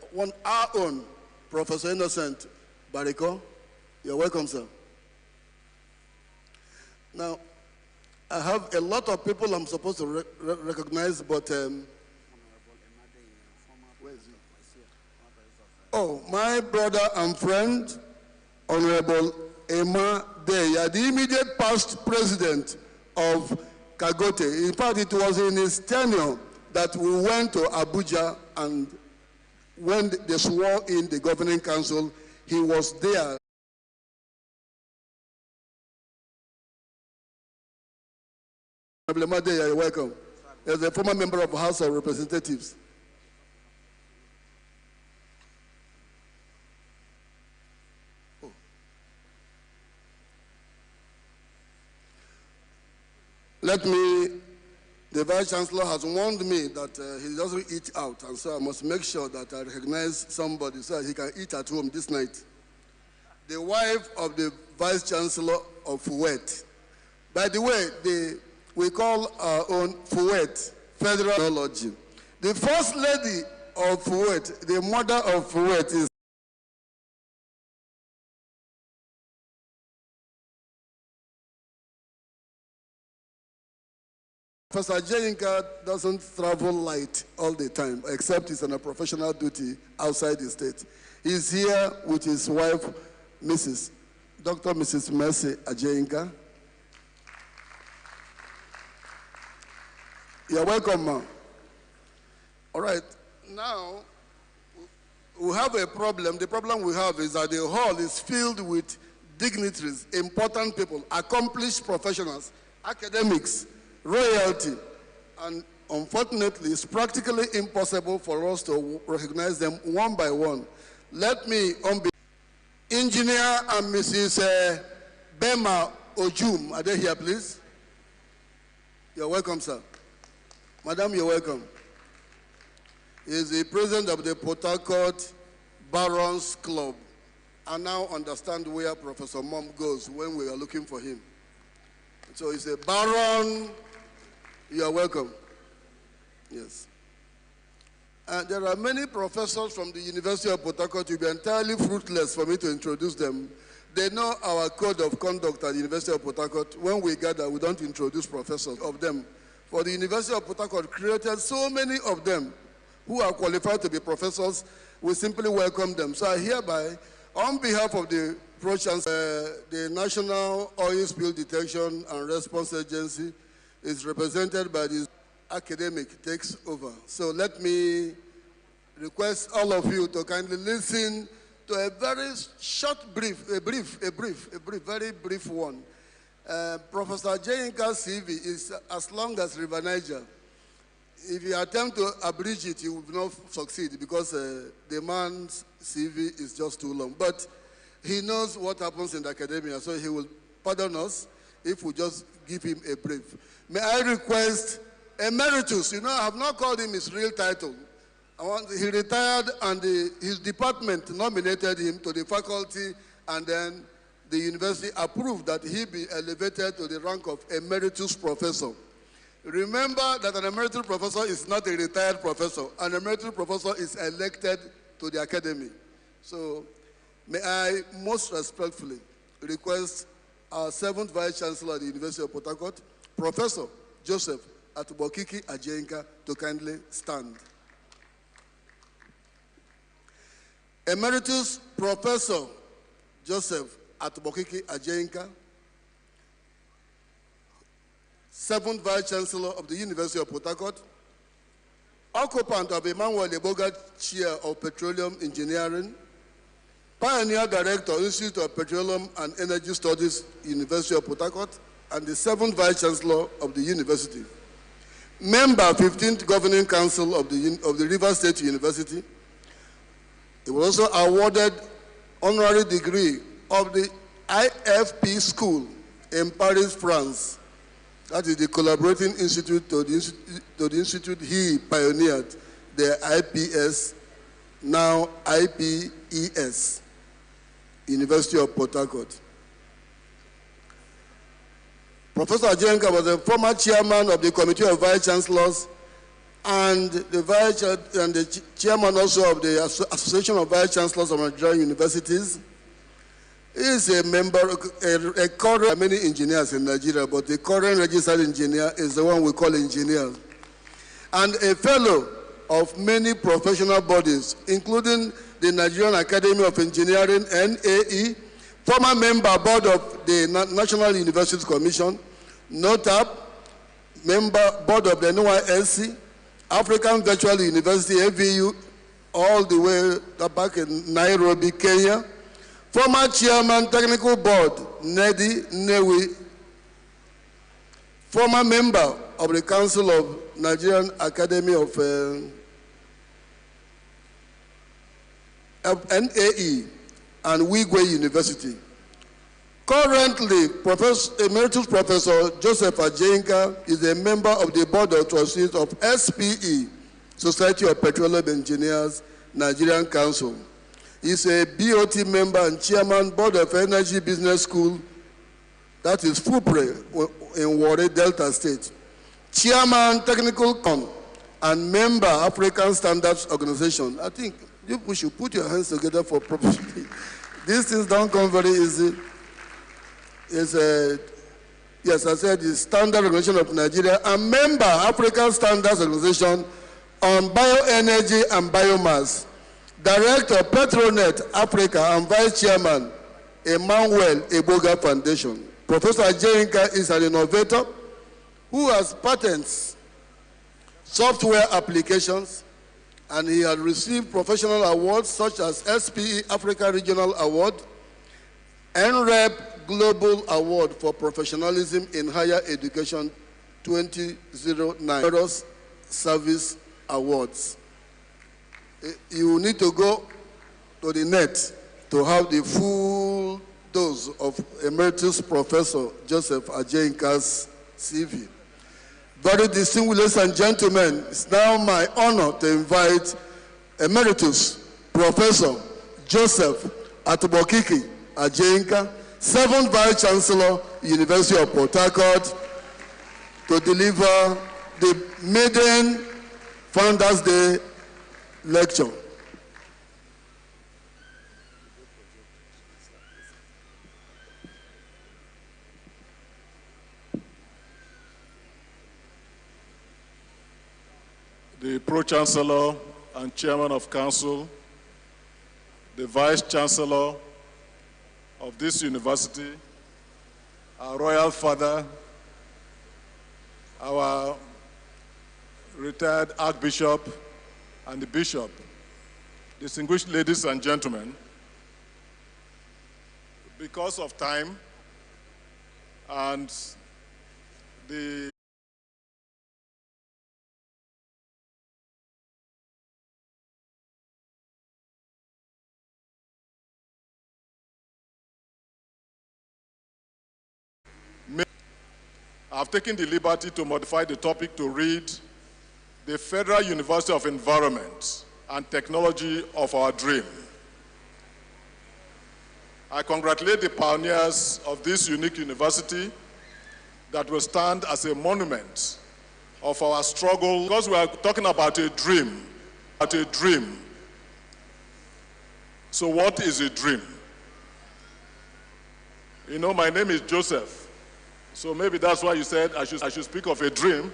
own Professor Innocent Bariko. You're welcome, sir. Now, I have a lot of people I'm supposed to recognize, but where is he? Oh, my brother and friend, Honorable Emma Day, the immediate past president of Kagote. In fact, it was in his tenure that we went to Abuja, and when they swore in the governing council, he was there. You're welcome. As a former member of the House of Representatives. Oh. The Vice Chancellor has warned me that he doesn't eat out, and so I must make sure that I recognize somebody so that he can eat at home this night. The wife of the Vice Chancellor of Fuet. By the way, we call our own Fuet Federal Technology. The first lady of Fuet, the mother of Fuet, is Professor Jayinka doesn't travel light all the time, except he's on a professional duty outside the state. He's here with his wife, Dr. Mrs. Mercy Ajayinka. You're welcome, ma'am. All right, now we have a problem. The problem we have is that the hall is filled with dignitaries, important people, accomplished professionals, academics, royalty, and unfortunately, it's practically impossible for us to recognize them one by one. Let me, Engineer and Mrs. Bema Ojum, are they here, please? You're welcome, sir. Madam, you're welcome. He is the president of the Port Harcourt Barons Club. I now understand where Professor Mom goes when we are looking for him. So he's a baron. You are welcome. Yes. And there are many professors from the University of Port Harcourt. It will be entirely fruitless for me to introduce them. They know our code of conduct at the University of Port Harcourt. When we gather, we don't introduce professors of them. For the University of Port Harcourt created so many of them who are qualified to be professors. We simply welcome them. So I hereby, on behalf of the Pro-Chancellor, the National Oil Spill Detection and Response Agency is represented by the academic takes over. So let me request all of you to kindly listen to a very short very brief one. Professor Jayinka's CV is as long as River Niger. If you attempt to abridge it, you will not succeed because the man's CV is just too long. But he knows what happens in the academia, so he will pardon us if we just give him a brief. May I request Emeritus? You know, I have not called him his real title. He retired and his department nominated him to the faculty, and then the university approved that he be elevated to the rank of emeritus professor. Remember that an emeritus professor is not a retired professor. An emeritus professor is elected to the academy. So may I most respectfully request our 7th Vice Chancellor at the University of Port Harcourt, Professor Joseph Atubokiki Ajenka, to kindly stand. Emeritus Professor Joseph Atubokiki Ajenka, 7th Vice Chancellor of the University of Port Harcourt, occupant of Emmanuel Eboga Chair of Petroleum Engineering, Pioneer Director, Institute of Petroleum and Energy Studies, University of Port Harcourt, and the 7th Vice Chancellor of the University. Member, 15th Governing Council of the River State University. He was also awarded honorary degree of the IFP School in Paris, France. That is the collaborating institute to the institute he pioneered, the IPS, now IPES, University of Port Harcourt. Professor Ajenka was a former chairman of the Committee of Vice Chancellors and the chairman also of the Association of Vice Chancellors of Nigerian Universities. He is a member, a current, many engineers in Nigeria, but the current registered engineer is the one we call engineer. And a fellow of many professional bodies, including the Nigerian Academy of Engineering, NAE, former member board of the National Universities Commission, NOTAP, member board of the NYSC, African Virtual University, AVU, all the way back in Nairobi, Kenya. Former chairman, technical board, Nedi Newi. Former member of the Council of Nigerian Academy of NAE and Wigwe University. Currently, Emeritus Professor Joseph Ajenka is a member of the Board of Trustees of SPE, Society of Petroleum Engineers, Nigerian Council. He's a BOT member and chairman, Board of Energy Business School, that is FUPRE in Warri, Delta State. Chairman, Technical Con, and member, African Standards Organization. I think you should put your hands together for property. These things don't come very easy. Yes, I said the Standard Organization of Nigeria, and member, African Standards Organization on Bioenergy and Biomass. Director, Petronet Africa, and Vice Chairman, Emmanuel Eboga Foundation. Professor Ajenka is an innovator who has patents, software applications, and he has received professional awards such as SPE Africa Regional Award, NREP Global Award for Professionalism in Higher Education 2009, Service Awards. You need to go to the net to have the full dose of Emeritus Professor Joseph Ajenka's CV. Very distinguished ladies and gentlemen, it's now my honor to invite Emeritus Professor Joseph Atubokiki Ajenka, 7th Vice Chancellor, University of Port Harcourt, to deliver the Maiden Founders Day lecture. The Pro-Chancellor and Chairman of Council, the Vice Chancellor of this university, our Royal Father, our retired Archbishop, and the Bishop, distinguished ladies and gentlemen, because of time and the I've taken the liberty to modify the topic to read the Federal University of Environment and Technology of our dream. I congratulate the pioneers of this unique university that will stand as a monument of our struggle, because we are talking about a dream, So what is a dream? You know, my name is Joseph, so maybe that's why you said I should speak of a dream.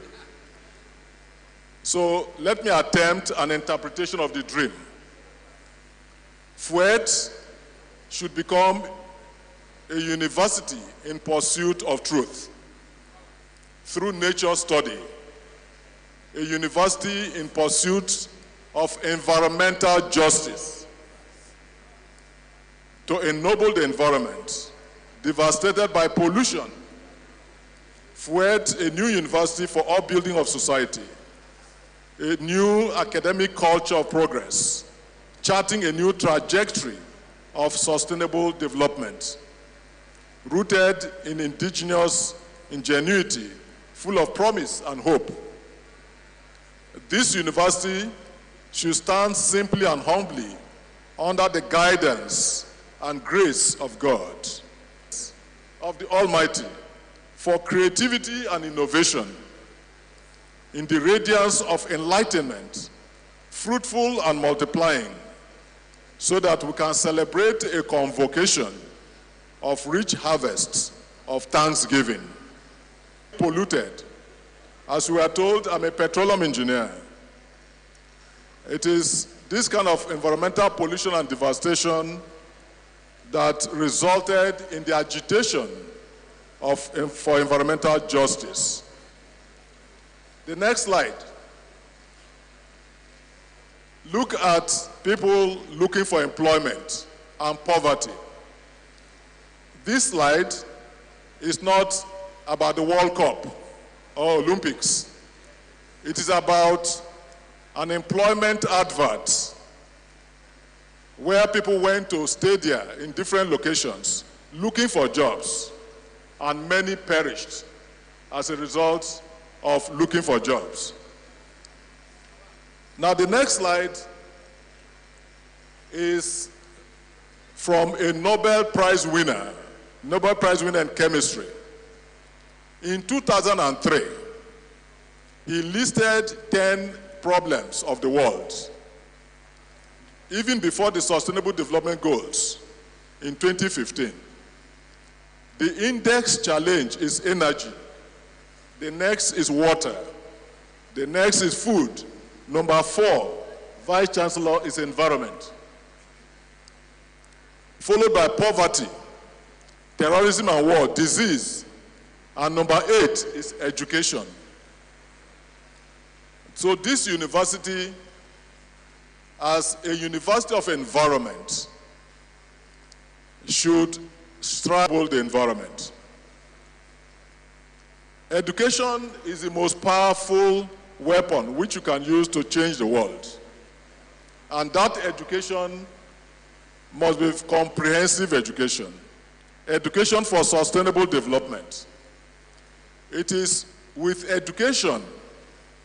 So let me attempt an interpretation of the dream. Fuet should become a university in pursuit of truth through nature study, a university in pursuit of environmental justice to ennoble the environment devastated by pollution. Fuet, a new university for upbuilding of society, a new academic culture of progress, charting a new trajectory of sustainable development, rooted in indigenous ingenuity, full of promise and hope. This university should stand simply and humbly under the guidance and grace of God, of the Almighty, for creativity and innovation in the radiance of enlightenment, fruitful and multiplying, so that we can celebrate a convocation of rich harvests of thanksgiving. Polluted. As we are told, I'm a petroleum engineer. It is this kind of environmental pollution and devastation that resulted in the agitation for environmental justice. The next slide. Look at people looking for employment and poverty. This slide is not about the World Cup or Olympics. It is about an employment advert where people went to stadia in different locations looking for jobs, and many perished as a result of looking for jobs. Now, the next slide is from a Nobel Prize winner in chemistry. In 2003, he listed 10 problems of the world, even before the Sustainable Development Goals in 2015. The index challenge is energy. The next is water. The next is food. Number 4, Vice Chancellor, is environment. Followed by poverty, terrorism and war, disease. And number 8 is education. So this university, as a university of environment, should strive to the environment. Education is the most powerful weapon which you can use to change the world. And that education must be comprehensive education. Education for sustainable development. It is with education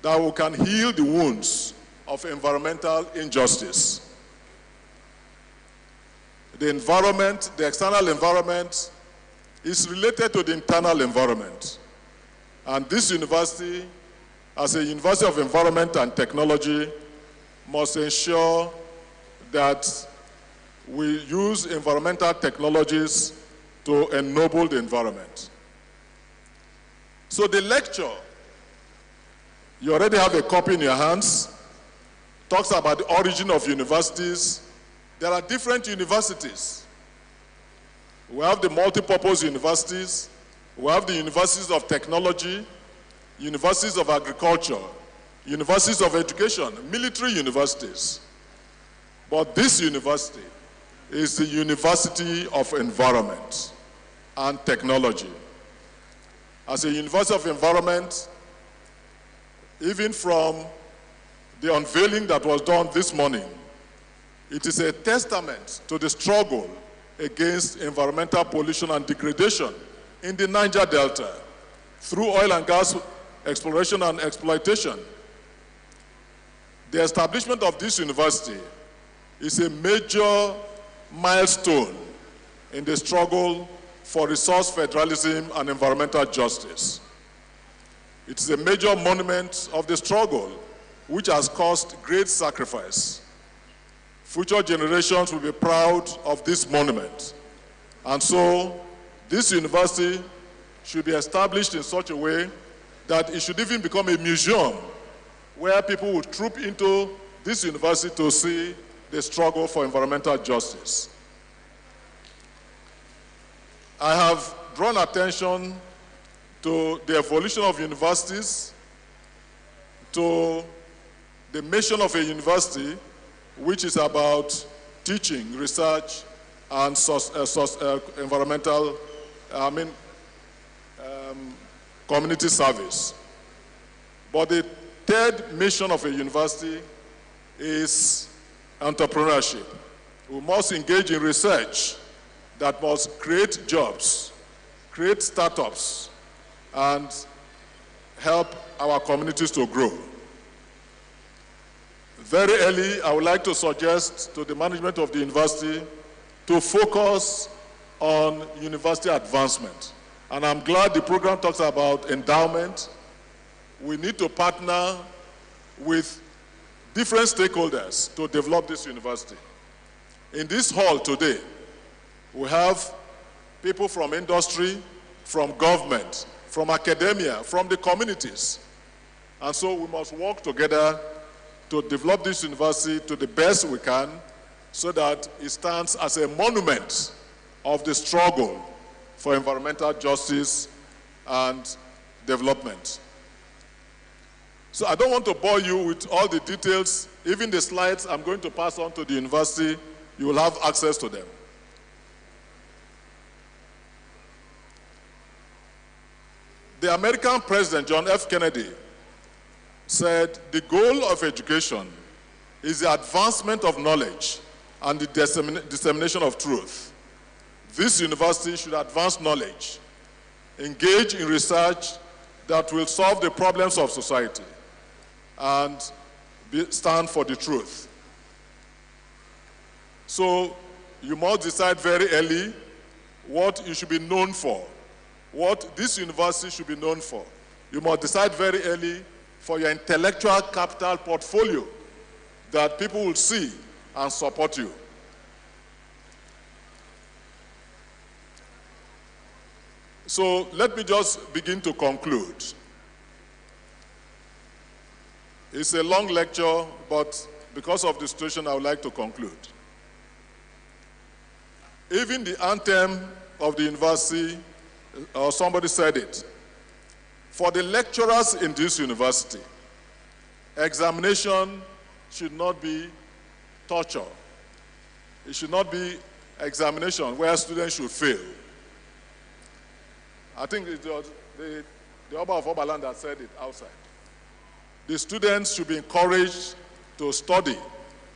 that we can heal the wounds of environmental injustice. The environment, the external environment, is related to the internal environment. And this university, as a University of Environment and Technology, must ensure that we use environmental technologies to ennoble the environment. So the lecture, you already have a copy in your hands, talks about the origin of universities. There are different universities. We have the multipurpose universities, we have the universities of technology, universities of agriculture, universities of education, military universities. But this university is the University of Environment and Technology. As a University of Environment, even from the unveiling that was done this morning, it is a testament to the struggle against environmental pollution and degradation in the Niger Delta through oil and gas exploration and exploitation. The establishment of this university is a major milestone in the struggle for resource federalism and environmental justice. It is a major monument of the struggle which has caused great sacrifice. Future generations will be proud of this monument. And so, this university should be established in such a way that it should even become a museum where people would troop into this university to see the struggle for environmental justice. I have drawn attention to the evolution of universities, to the mission of a university, which is about teaching, research, and environmental, community service. But the third mission of a university is entrepreneurship. We must engage in research that must create jobs, create startups, and help our communities to grow. Very early, I would like to suggest to the management of the university to focus on university advancement. And I'm glad the program talks about endowment. We need to partner with different stakeholders to develop this university. In this hall today, we have people from industry, from government, from academia, from the communities. And so we must work together to develop this university to the best we can so that it stands as a monument of the struggle for environmental justice and development. So I don't want to bore you with all the details. Even the slides I'm going to pass on to the university, you will have access to them. The American President, John F. Kennedy, said the goal of education is the advancement of knowledge and the dissemination of truth. This university should advance knowledge, engage in research that will solve the problems of society, and stand for the truth. So you must decide very early what you should be known for, what this university should be known for. You must decide very early for your intellectual capital portfolio that people will see and support you. So let me just begin to conclude. It's a long lecture, but because of the situation, I would like to conclude. Even the anthem of the university, or somebody said it, for the lecturers in this university, examination should not be torture. It should not be examination where students should fail. I think it was the Oba of Oberland that said it outside. The students should be encouraged to study.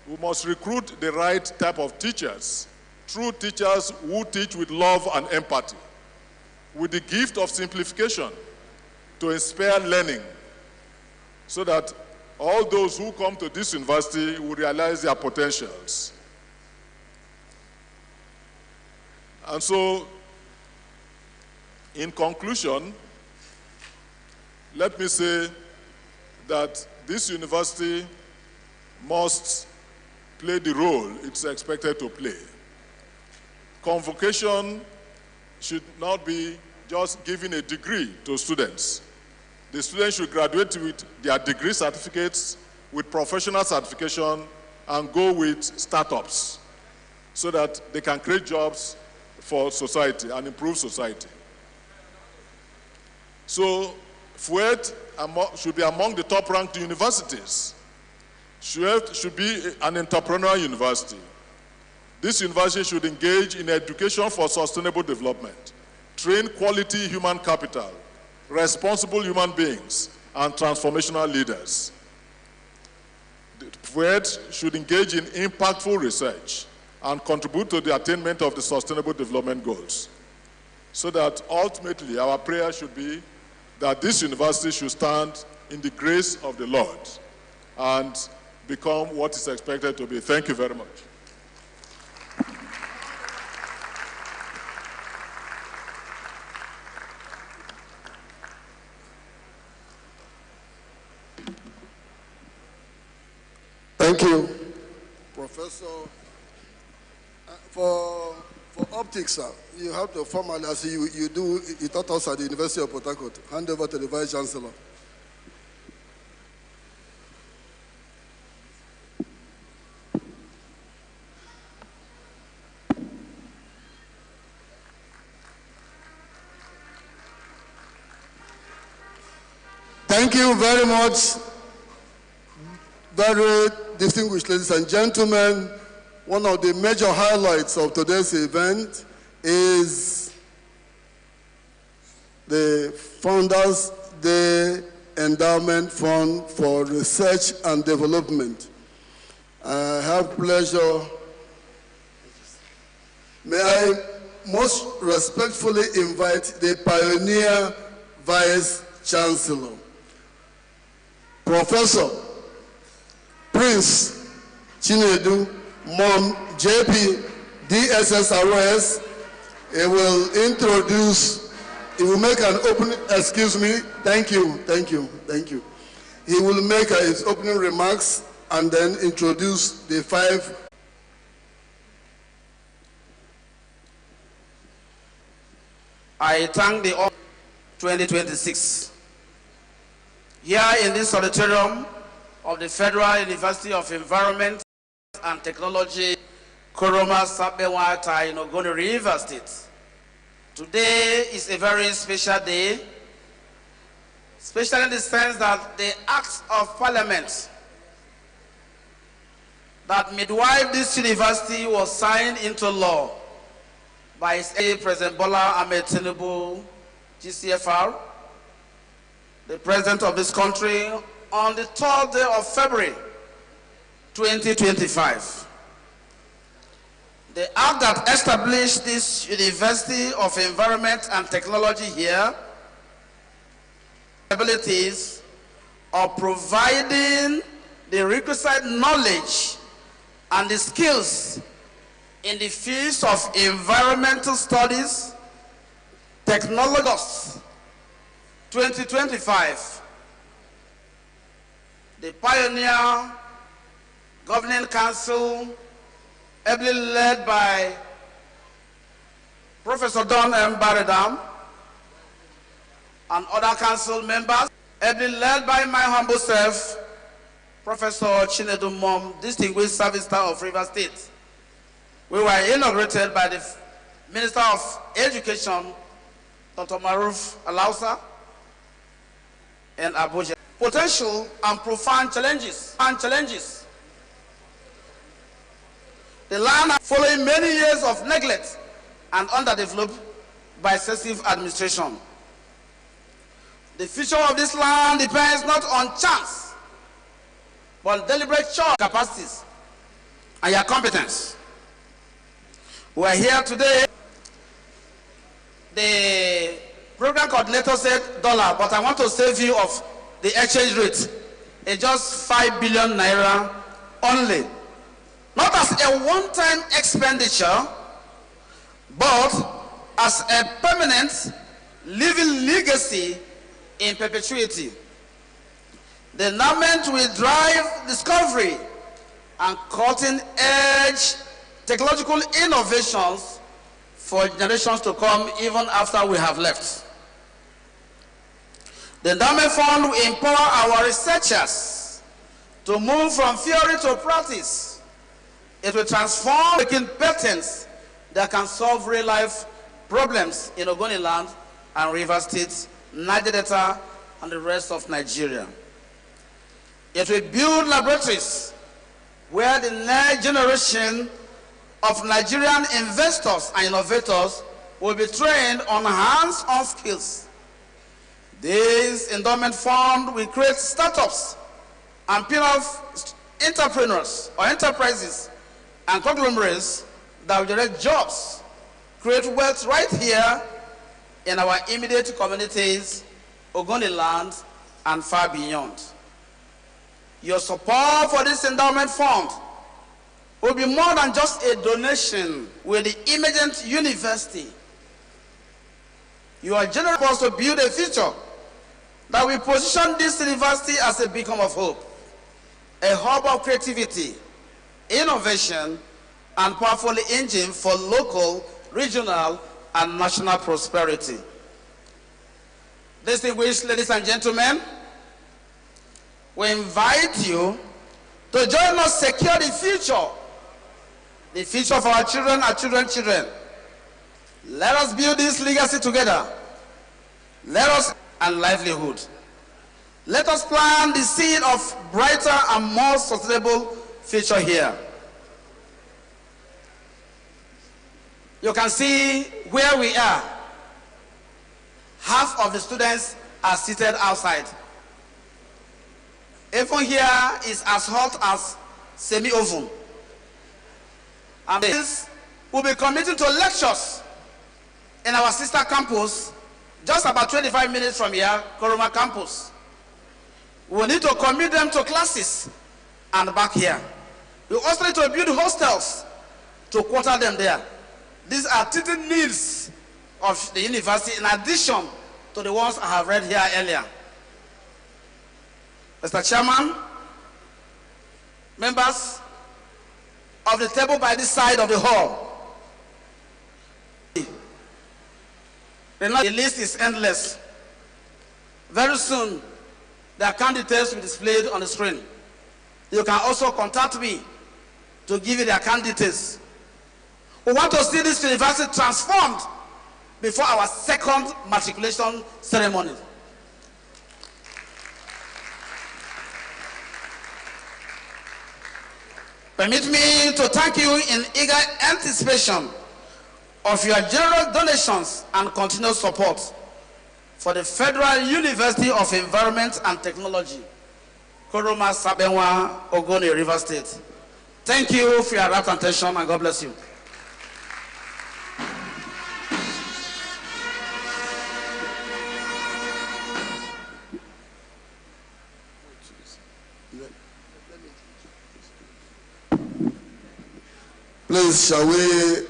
We must recruit the right type of teachers, true teachers who teach with love and empathy, with the gift of simplification to inspire learning, so that all those who come to this university will realize their potentials. And so, in conclusion, let me say that this university must play the role it's expected to play. Convocation should not be just giving a degree to students. The students should graduate with their degree certificates, with professional certification, and go with startups so that they can create jobs for society and improve society. So Fuet should be among the top-ranked universities. Fuet should be an entrepreneurial university. This university should engage in education for sustainable development, train quality human capital, responsible human beings, and transformational leaders. Fuet should engage in impactful research and contribute to the attainment of the Sustainable Development Goals, so that ultimately our prayer should be that this university should stand in the grace of the Lord and become what is expected to be. Thank you very much. Thank you, Professor. For optics, sir, you have to formally, as you taught us at the University of Port Harcourt. Hand over to the Vice Chancellor. Thank you very much, very distinguished ladies and gentlemen. One of the major highlights of today's event is the Founders Day Endowment Fund for Research and Development. I have pleasure. May I most respectfully invite the pioneer Vice Chancellor, Professor Prince Chinedu Mom JP DSSRS. He will make an opening, excuse me, thank you. He will make his opening remarks and then introduce the 5. I thank the 2026. Here in this auditorium of the Federal University of Environment and Technology, Koroma Saakpenwa in Ogoni River State. Today is a very special day, especially in the sense that the Act of Parliament that midwife this university was signed into law by His President Bola Ahmed Tinubu, GCFR, the President of this country, on the 3rd day of February 2025. The act that established this University of Environment and Technology here, abilities of providing the requisite knowledge and the skills in the fields of environmental studies, technologies, 2025. The pioneer governing council, ably led by Professor Don M. Baradam and other council members, ably led by my humble self, Professor Chinedu Mom, Distinguished Service Star of River State. We were inaugurated by the Minister of Education, Dr. Maruf Alausa, in Abuja. Potential and profound challenges. The land, following many years of neglect and underdeveloped by excessive administration. The future of this land depends not on chance, but on deliberate choice, capacities, and your competence. We are here today. The program coordinator said $, but I want to save you of the exchange rate. It's just 5 billion naira only. Not as a one-time expenditure, but as a permanent living legacy in perpetuity. The endowment will drive discovery and cutting-edge technological innovations for generations to come, even after we have left. The endowment fund will empower our researchers to move from theory to practice. It will transform, making patents that can solve real-life problems in Ogoni land and River State, Niger Delta, and the rest of Nigeria. It will build laboratories where the next generation of Nigerian investors and innovators will be trained on hands-on skills. This endowment fund will create startups and spin-off entrepreneurs or enterprises and conglomerates that will generate jobs, create wealth right here in our immediate communities, Ogoni land, and far beyond. Your support for this endowment fund will be more than just a donation with the emergent university. You are generous to build a future that will position this university as a beacon of hope. a hub of creativity, innovation, and powerful engine for local, regional, and national prosperity. Distinguished ladies and gentlemen, we invite you to join us secure the future of our children and children's children. Let us build this legacy together. Let us and livelihood. Let us plant the seed of brighter and more sustainable future here. You can see where we are. Half of the students are seated outside. Even here is as hot as semi-oven. And this will be committing to lectures in our sister campus, just about 25 minutes from here, Koroma campus. We need to commit them to classes and back here. We also need to build hostels to quarter them there. These are teaching needs of the university in addition to the ones I have read here earlier. Mr. Chairman, members of the table by this side of the hall, the list is endless. Very soon, their candidates will be displayed on the screen. You can also contact me to give you their candidates. We want to see this university transformed before our second matriculation ceremony. Permit me to thank you in eager anticipation of your generous donations and continued support for the Federal University of Environment and Technology, Koroma Saakpenwa, Ogoni, River State. Thank you for your rapt attention and God bless you. Please, shall we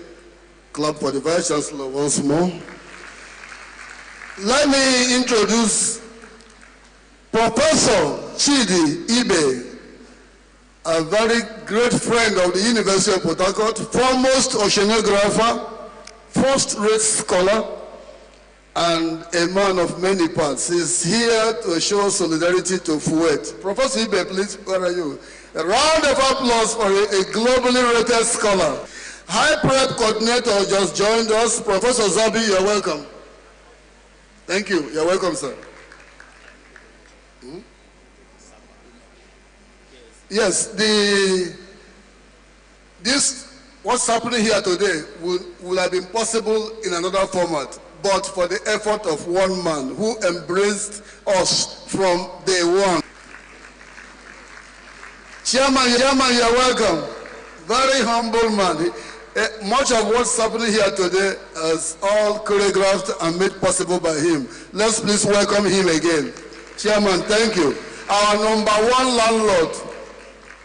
clap for the Vice Chancellor once more? Let me introduce Professor Chinedu, a very great friend of the University of Port Harcourt, foremost oceanographer, first-rate scholar, and a man of many parts. He's here to show solidarity to Fuet. Professor Ibe, please, where are you? A round of applause for a globally rated scholar. High Prep Coordinator just joined us. Professor Zabi, you're welcome. Thank you. You're welcome, sir. Yes, what's happening here today would have been possible in another format, but for the effort of one man who embraced us from day one. Chairman, you're welcome. Very humble man. Much of what's happening here today is all choreographed and made possible by him. Let's please welcome him again. Chairman, thank you. Our number one landlord.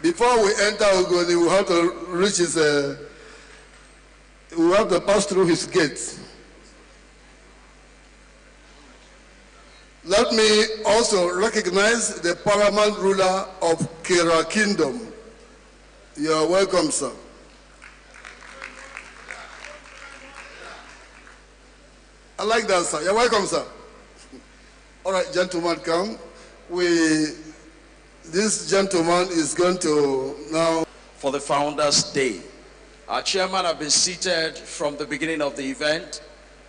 Before we enter Ogoni, we have to reach his, we have to pass through his gate. Let me also recognize the paramount ruler of Kira Kingdom. You're welcome, sir. I like that, sir. You're welcome, sir. All right, gentlemen, come. This gentleman is going to now... For the Founders' Day. Our chairman has been seated from the beginning of the event,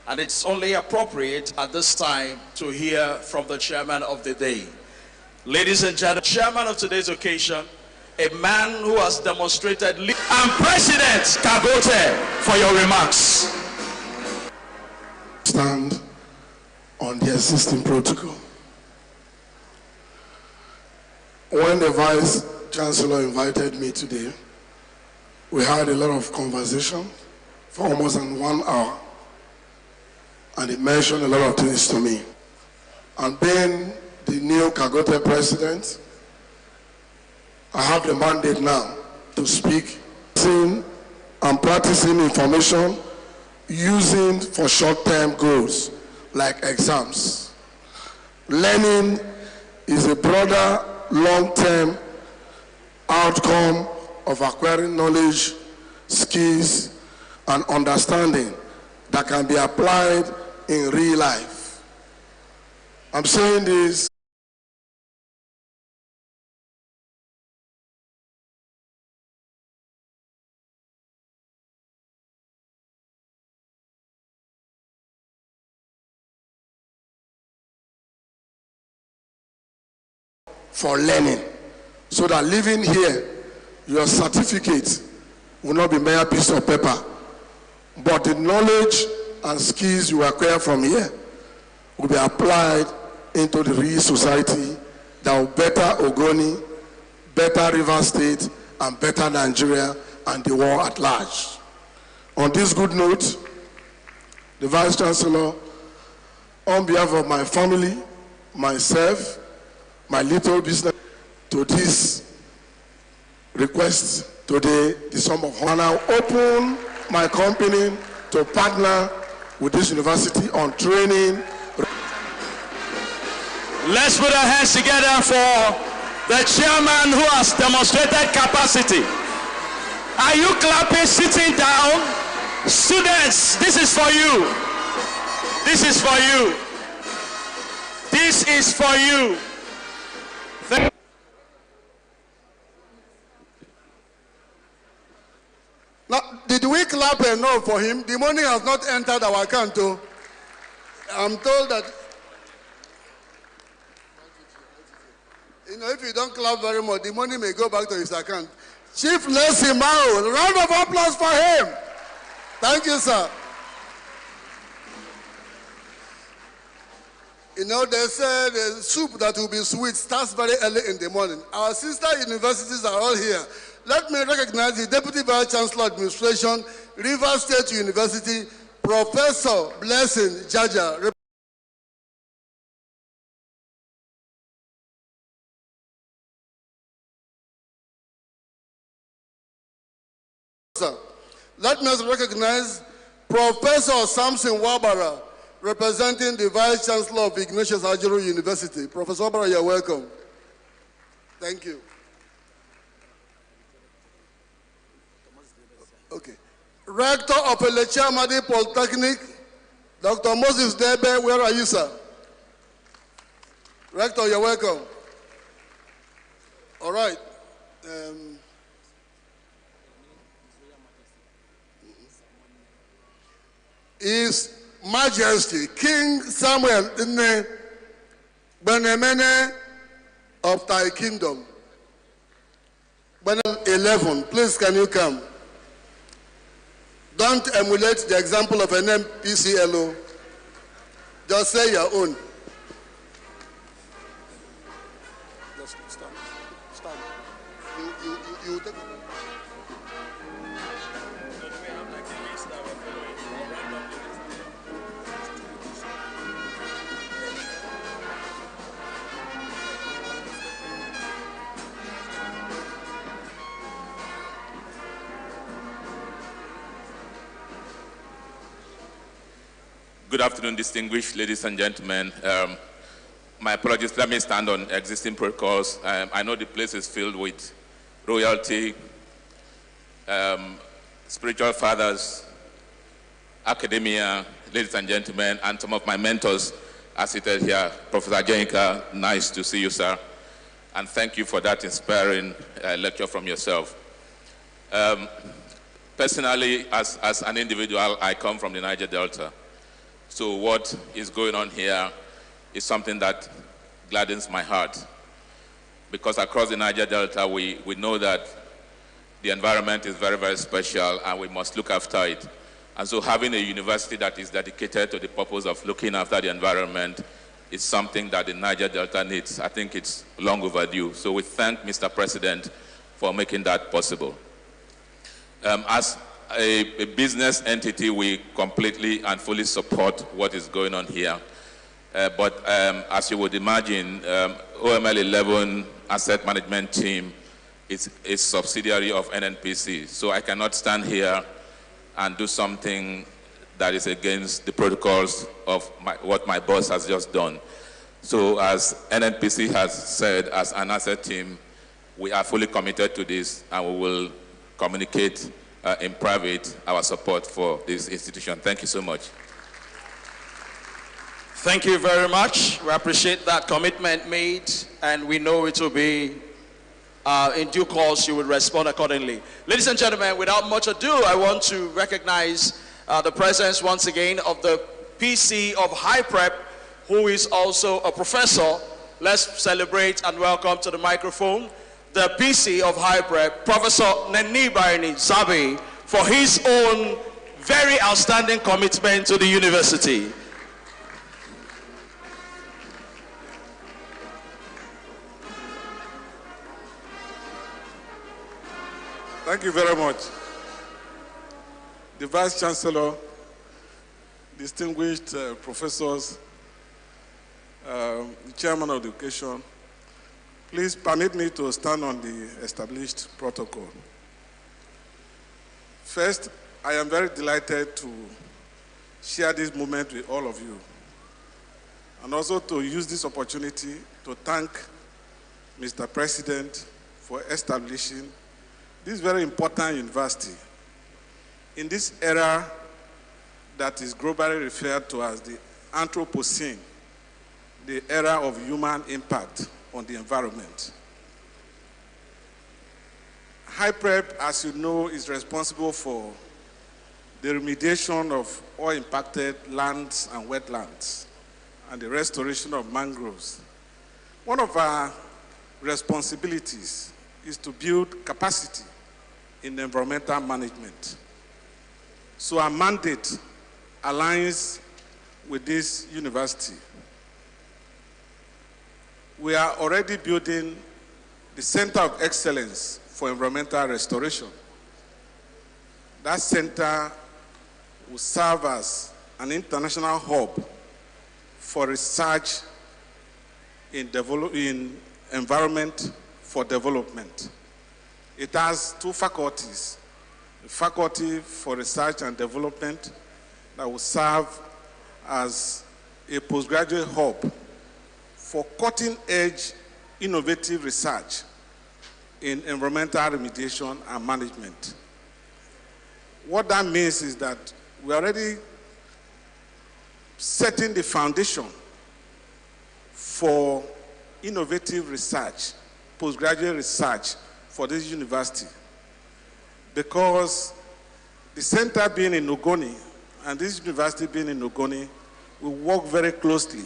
and it's only appropriate at this time to hear from the chairman of the day. Ladies and gentlemen, chairman of today's occasion, a man who has demonstrated... And President Kagote, for your remarks. Stand on the existing protocol. When the Vice Chancellor invited me today, we had a lot of conversation for almost 1 hour, and he mentioned a lot of things to me. And being the new Kagote president, I have the mandate now to speak, and practicing information using for short-term goals like exams. Learning is a broader, long-term outcome of acquiring knowledge, skills, and understanding that can be applied in real life. I'm saying this for learning, so that living here, your certificate will not be mere piece of paper, but the knowledge and skills you acquire from here will be applied into the real society that will better Ogoni, better Rivers State, and better Nigeria and the world at large. On this good note, the Vice Chancellor, on behalf of my family, myself, my little business, to this request today, the sum of honor, I open my company to partner with this university on training. Let's put our hands together for the chairman who has demonstrated capacity. Are you clapping, sitting down? Students, this is for you. This is for you. This is for you. Now, did we clap enough for him? The money has not entered our account, though. I'm told that, you know, if you don't clap very much, the money may go back to his account. Chief Lesi Maol, round of applause for him. Thank you, sir. You know, they say the soup that will be sweet starts very early in the morning. Our sister universities are all here. Let me recognize the Deputy Vice Chancellor Administration, Rivers State University, Professor Blessing Jaja. Let me also recognize Professor Samson Wabara, representing the Vice Chancellor of Ignatius Ajuru University. Professor Wabara, you're welcome. Thank you. Okay. Rector of Elechi Amadi Polytechnic, Dr. Moses Debe, where are you, sir? Rector, you're welcome. All right. His Majesty King Samuel Nne Benemene of Thy Kingdom. 11, please can you come? Don't emulate the example of an MPCLO. Just say your own. Just stand. Stand. You take it. Good afternoon, distinguished ladies and gentlemen. My apologies, let me stand on existing protocols. I know the place is filled with royalty, spiritual fathers, academia, ladies and gentlemen, and some of my mentors are seated here. Professor Jenka, nice to see you, sir. And thank you for that inspiring lecture from yourself. Personally, as an individual, I come from the Niger Delta. So what is going on here is something that gladdens my heart. Because across the Niger Delta, we know that the environment is very, very special and we must look after it. And so having a university that is dedicated to the purpose of looking after the environment is something that the Niger Delta needs. I think it's long overdue. So we thank Mr. President for making that possible. As a business entity, we completely and fully support what is going on here. But as you would imagine, OML 11 asset management team is a subsidiary of NNPC. So I cannot stand here and do something that is against the protocols of what my boss has just done. So as NNPC has said, as an asset team, we are fully committed to this, and we will communicate in private our support for this institution. Thank you so much. Thank you very much. We appreciate that commitment made, and we know it will be in due course. You will respond accordingly. Ladies and gentlemen, without much ado, I want to recognize the presence once again of the PC of High Prep, who is also a professor. Let's celebrate and welcome to the microphone the PC of High Prep, Professor Nenibaini Zabe, for his own very outstanding commitment to the university. Thank you very much. The Vice Chancellor, distinguished professors, the Chairman of Education, please permit me to stand on the established protocol. First, I am very delighted to share this moment with all of you, and also to use this opportunity to thank Mr. President for establishing this very important university in this era that is globally referred to as the Anthropocene, the era of human impact on the environment. High Prep, as you know, is responsible for the remediation of oil-impacted lands and wetlands and the restoration of mangroves. One of our responsibilities is to build capacity in environmental management. So our mandate aligns with this university. We are already building the Center of Excellence for Environmental Restoration. That center will serve as an international hub for research in environment for development. It has two faculties, the Faculty for Research and Development that will serve as a postgraduate hub for cutting-edge innovative research in environmental remediation and management. What that means is that we're already setting the foundation for innovative research, postgraduate research for this university, because the center being in Ogoni and this university being in Ogoni will work very closely.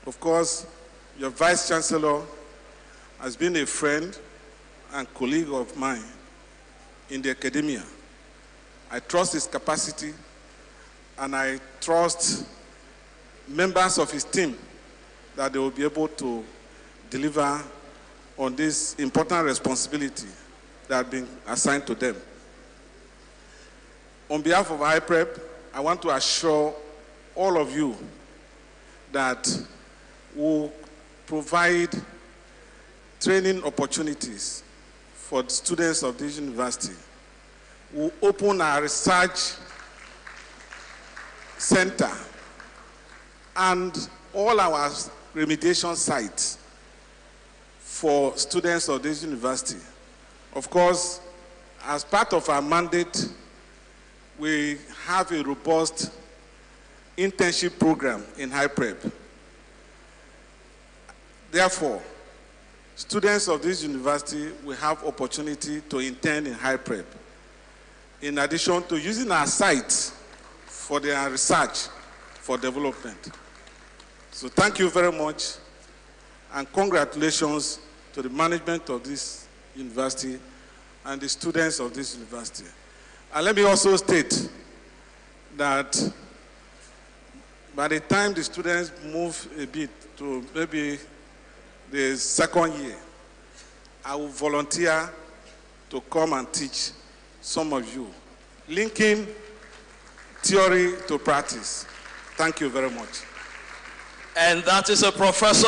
Of course, your Vice Chancellor has been a friend and colleague of mine in the academia. I trust his capacity, and I trust members of his team that they will be able to deliver on this important responsibility that has been assigned to them. On behalf of High Prep, I want to assure all of you that we'll provide training opportunities for the students of this university. We'll open our research center and all our remediation sites for students of this university. Of course, as part of our mandate, we have a robust internship program in High Prep. Therefore, students of this university will have opportunity to intern in High Prep, in addition to using our sites for their research for development. So thank you very much, and congratulations to the management of this university and the students of this university. And let me also state that by the time the students move a bit to maybe the second year, I will volunteer to come and teach some of you, linking theory to practice. Thank you very much. And that is a professor,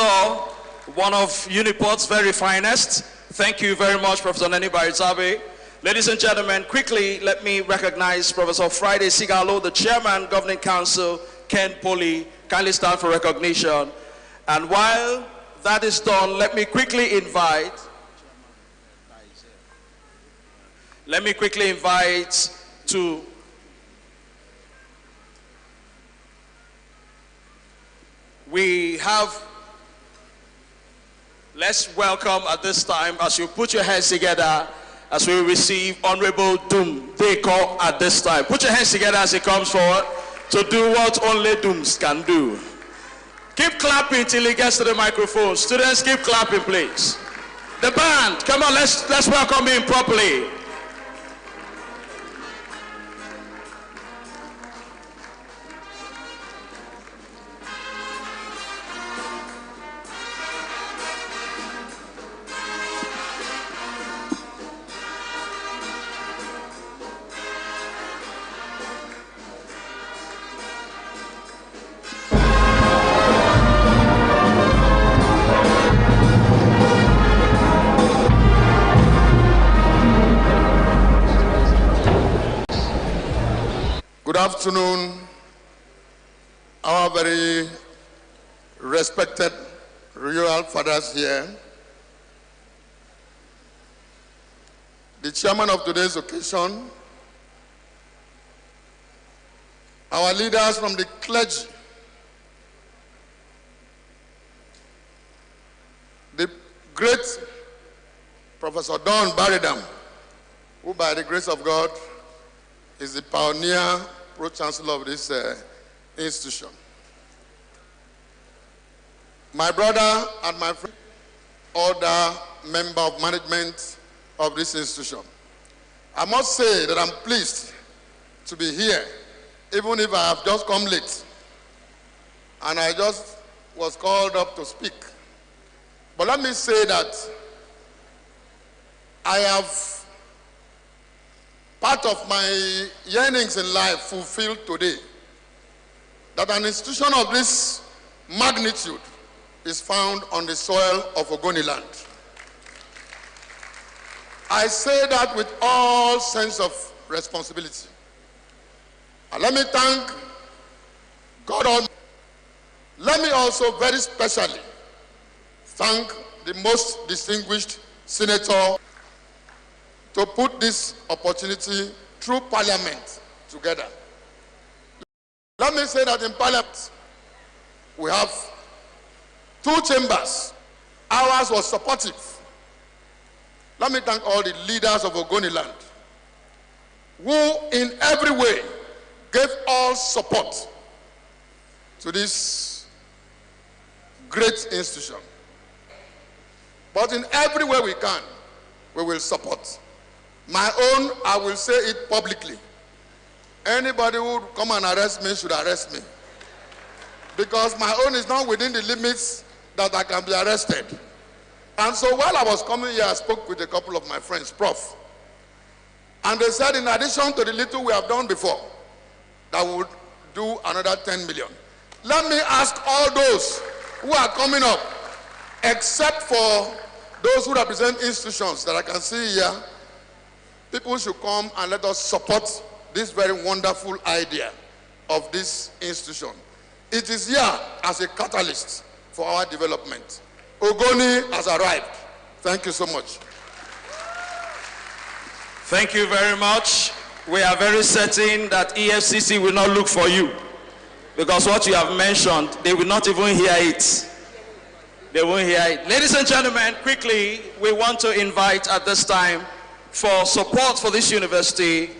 one of Uniport's very finest. Thank you very much, Professor Neni Barizabe. Ladies and gentlemen, quickly let me recognize Professor Friday Sigalo, the Chairman, Governing Council, Ken Poli. Kindly stand for recognition. And while that is done, let me quickly invite Let me quickly invite to let's welcome at this time, as you put your hands together, as we receive Honorable Dum Deko at this time. Put your hands together as he comes forward to do what only Dums can do. Keep clapping till he gets to the microphone. Students, keep clapping, please. The band, come on, let's welcome him properly. Good afternoon, our very respected royal fathers here, the chairman of today's occasion, our leaders from the clergy, the great Professor Don Baridam, who by the grace of God is the pioneer Pro-Chancellor of this institution. My brother and my friend, other member of management of this institution. I must say that I'm pleased to be here, even if I have just come late. And I just was called up to speak. But let me say that I have part of my yearnings in life fulfilled today, that an institution of this magnitude is found on the soil of Ogoni land. I say that with all sense of responsibility. And let me thank God Almighty. Let me also very specially thank the most distinguished senator to put this opportunity through Parliament together. Let me say that in Parliament, we have two chambers. Ours was supportive. Let me thank all the leaders of Ogoni land, who in every way gave all support to this great institution. But in every way we can, we will support. My own, I will say it publicly. Anybody who would come and arrest me should arrest me. Because my own is not within the limits that I can be arrested. And so while I was coming here, I spoke with a couple of my friends, Prof. And they said, in addition to the little we have done before, that we would do another 10 million. Let me ask all those who are coming up, except for those who represent institutions that I can see here, people should come and let us support this very wonderful idea of this institution. It is here as a catalyst for our development. Ogoni has arrived. Thank you so much. Thank you very much. We are very certain that EFCC will not look for you, because what you have mentioned, they will not even hear it. They won't hear it. Ladies and gentlemen, quickly, we want to invite at this time for support for this university,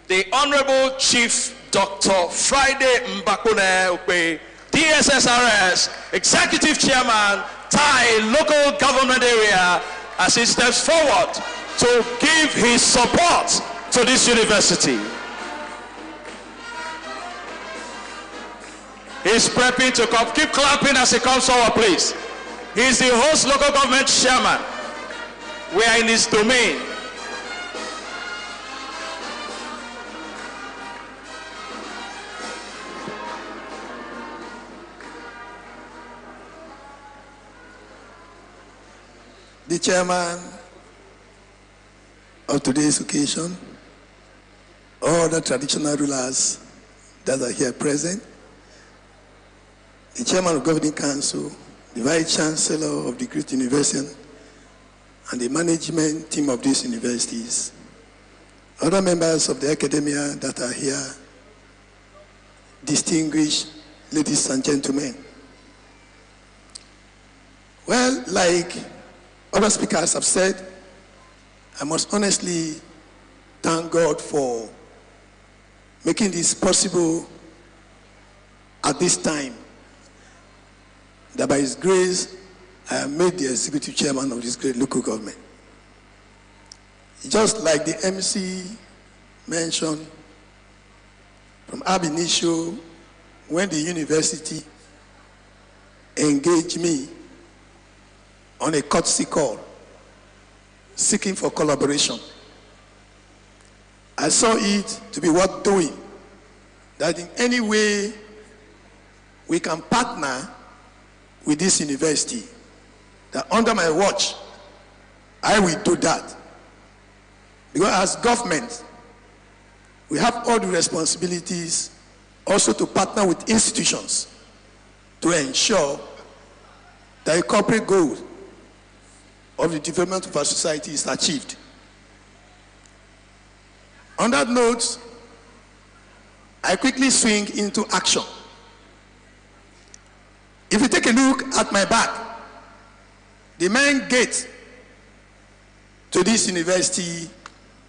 the Honorable Chief Dr. Friday Mbakune Okwe, DSSRS, Executive Chairman, Thai Local Government Area, as he steps forward to give his support to this university. He's prepping to come. Keep clapping as he comes forward, please. He's the host local government chairman. We are in his domain. The chairman of today's occasion, all the traditional rulers that are here present, the chairman of governing council, the vice chancellor of the great university, and the management team of these universities, other members of the academia that are here, distinguished ladies and gentlemen. Well, like other speakers have said, I must honestly thank God for making this possible at this time, that by His grace, I am made the executive chairman of this great local government. Just like the MC mentioned, from ab initio, when the university engaged me on a courtesy call, seeking for collaboration, I saw it to be worth doing, that in any way we can partner with this university, that under my watch, I will do that. Because as government, we have all the responsibilities also to partner with institutions to ensure that the corporate goal of the development of our society is achieved. On that note, I quickly swing into action. If you take a look at my back, the main gate to this university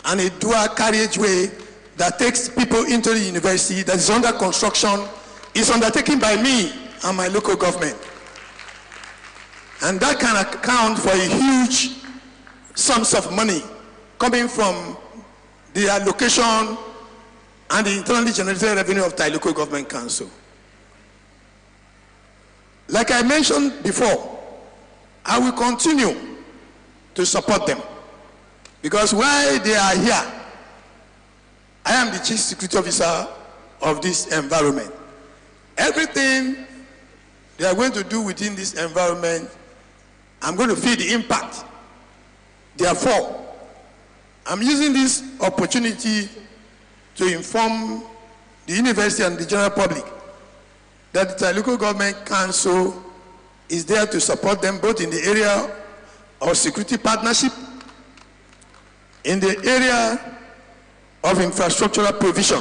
and a dual carriageway that takes people into the university that is under construction is undertaken by me and my local government. And that can account for a huge sums of money coming from the allocation and the internally generated revenue of the local government council. Like I mentioned before, I will continue to support them, because while they are here, I am the Chief Security Officer of this environment. Everything they are going to do within this environment, I'm going to feel the impact. Therefore, I'm using this opportunity to inform the university and the general public that the local government council is there to support them both in the area of security partnership, in the area of infrastructural provision.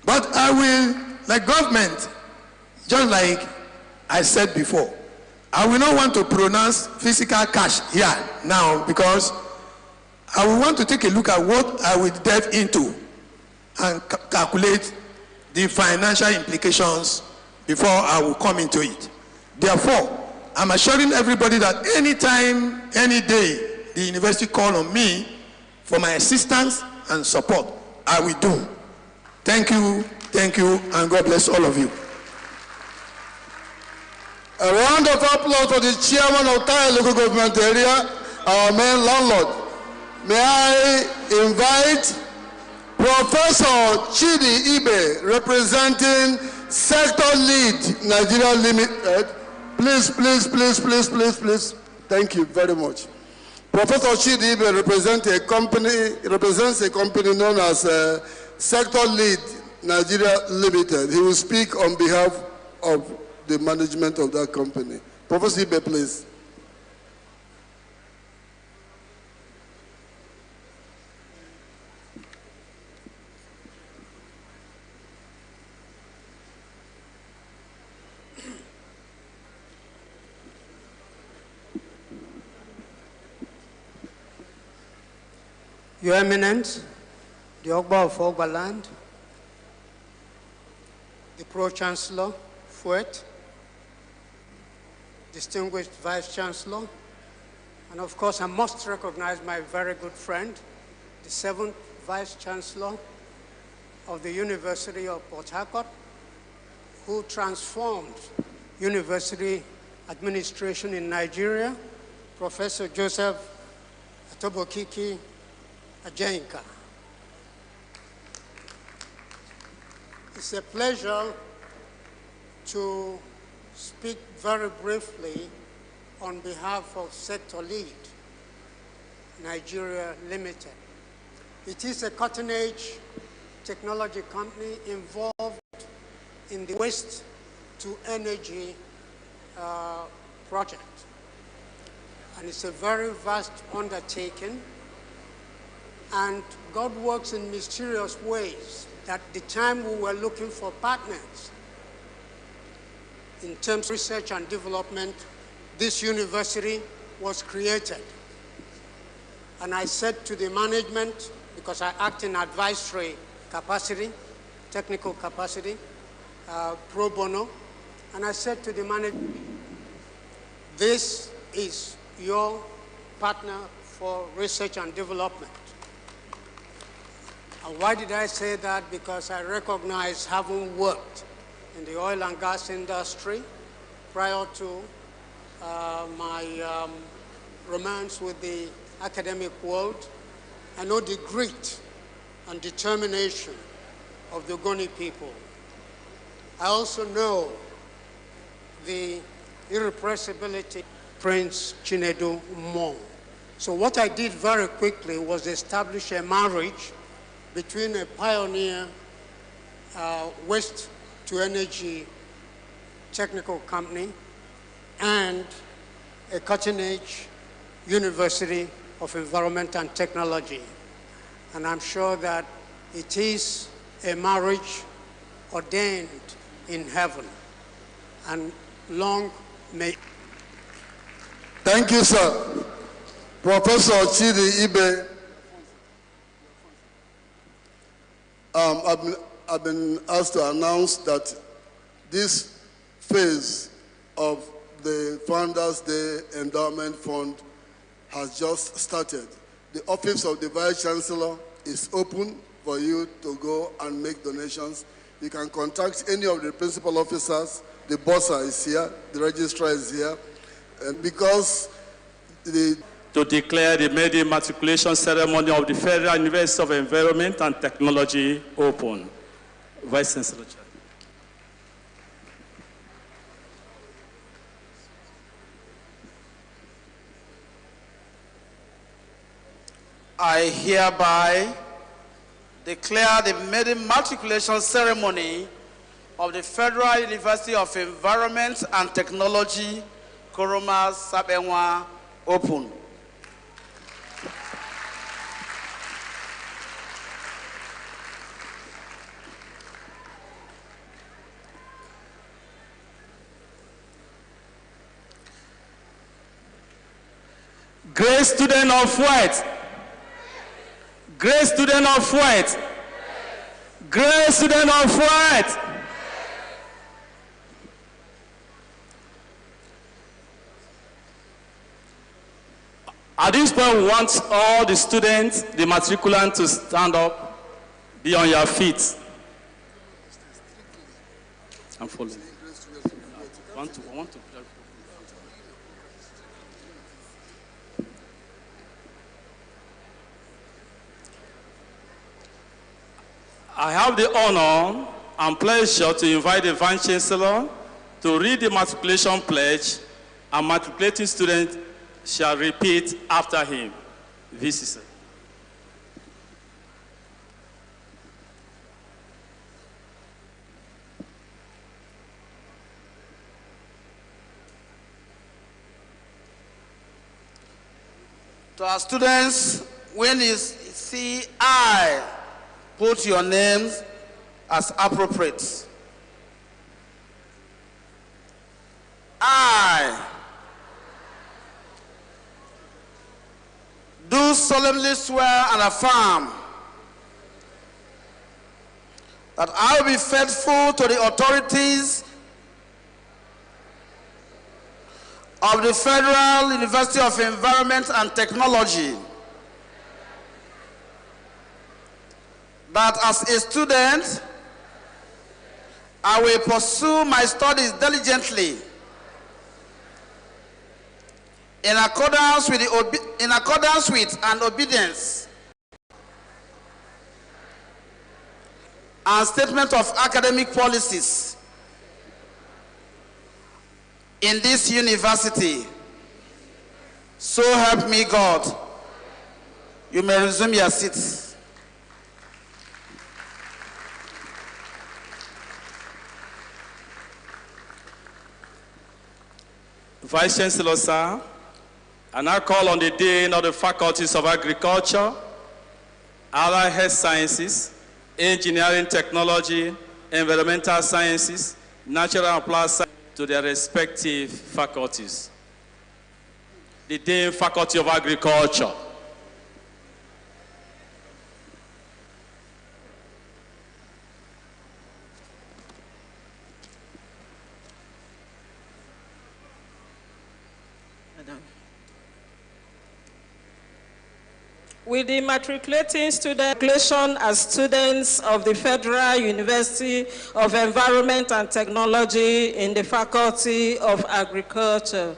But I will, like government, just like I said before, I will not want to pronounce physical cash here now, because I will want to take a look at what I will delve into and calculate the financial implications before I will come into it. Therefore, I'm assuring everybody that anytime, any day, the university call on me for my assistance and support, I will do. Thank you, and God bless all of you. A round of applause for the chairman of Taya local government area, our main landlord. May I invite Professor Chidi Ibe, representing Sector Lead Nigeria Limited. Please. Thank you very much. Professor Chidi Ibe represents a company known as Sector Lead Nigeria Limited. He will speak on behalf of the management of that company. Professor Ibe, please. Your Eminence, the Ogba of Ogbaland, the Pro-Chancellor, Fuet, distinguished Vice-Chancellor, and of course I must recognize my very good friend, the 7th Vice-Chancellor of the University of Port Harcourt, who transformed university administration in Nigeria, Professor Joseph Atobokiki Ajenka. It's a pleasure to speak very briefly on behalf of Sector Lead Nigeria Limited. It is a cutting-edge technology company involved in the waste-to-energy project. And it's a very vast undertaking And God works in mysterious ways that the time we were looking for partners in terms of research and development, this university was created. And I said to the management, because I act in advisory capacity, technical capacity, pro bono, and I said to the management, this is your partner for research and development. And why did I say that? Because I recognize, having worked in the oil and gas industry prior to my romance with the academic world, I know the grit and determination of the Ogoni people. I also know the irrepressibility of Prince Chinedu Maol. So what I did very quickly was establish a marriage between a pioneer waste-to-energy technical company and a cutting-edge University of Environment and Technology. And I'm sure that it is a marriage ordained in heaven. And long may... Thank you, sir. Professor Chidi Ibe. I've been asked to announce that this phase of the Founders Day Endowment Fund has just started. The office of the Vice Chancellor is open for you to go and make donations. You can contact any of the principal officers. The bursar is here, the registrar is here. And because to declare the Maiden Matriculation ceremony of the Federal University of Environment and Technology open. Vice Chancellor. I hereby declare the Maiden Matriculation ceremony of the Federal University of Environment and Technology, Koroma Saakpenwa, open. Great student of Fuet. Great student of Fuet. Great student of Fuet. At this point, we want all the students, the matriculant, to stand up, be on your feet. I'm following. I want to. I have the honor and pleasure to invite the Vice Chancellor to read the matriculation pledge, and matriculating students shall repeat after him. This is it. To our students, when you see I, put your names as appropriate. I do solemnly swear and affirm that I will be faithful to the authorities of the Federal University of Environment and Technology, that as a student, I will pursue my studies diligently in accordance with and obedience and statement of academic policies in this university. So help me God. You may resume your seats. Vice Chancellor, sir, I now call on the Dean of the Faculties of Agriculture, allied health sciences, engineering technology, environmental sciences, natural and applied sciences to their respective faculties. The Dean Faculty of Agriculture. With the matriculating student as students of the Federal University of Environment and Technology in the Faculty of Agriculture.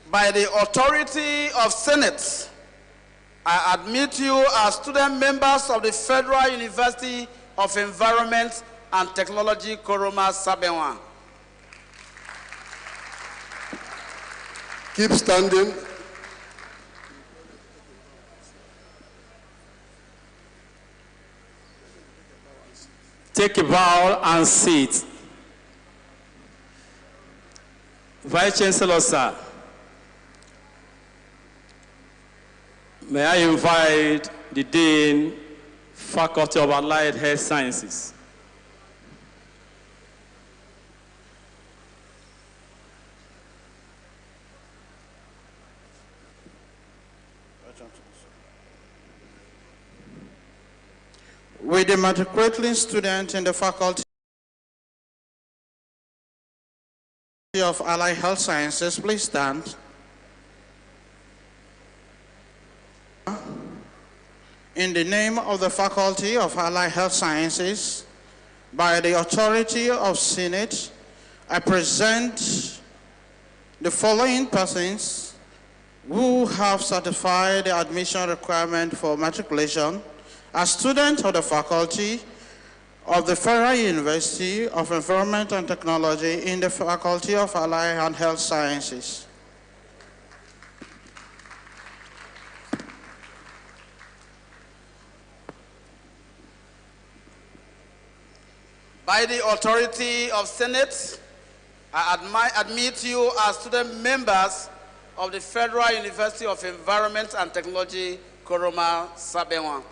By the authority of Senate, I admit you as student members of the Federal University of Environment and Technology, Koroma, Saakpenwa. Keep standing. Take a bow and sit. Vice Chancellor, sir, may I invite the Dean, Faculty of Allied Health Sciences. With the matriculating student in the Faculty of Allied Health Sciences, please stand. In the name of the Faculty of Allied Health Sciences, by the authority of Senate, I present the following persons who have certified the admission requirement for matriculation as students of the Faculty of the Federal University of Environment and Technology in the Faculty of Allied and Health Sciences. By the authority of Senate, I admit you as student members of the Federal University of Environment and Technology, Koroma, Saakpenwa.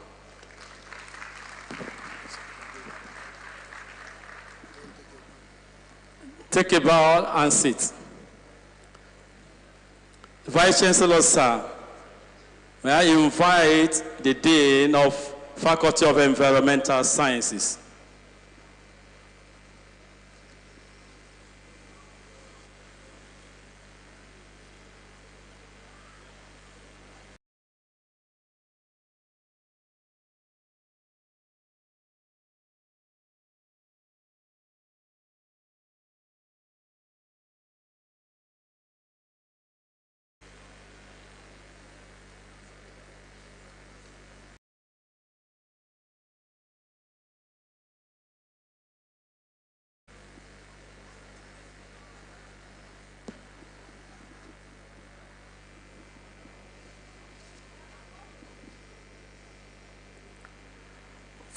Take a bow and sit. Vice Chancellor, sir, may I invite the Dean of Faculty of Environmental Sciences.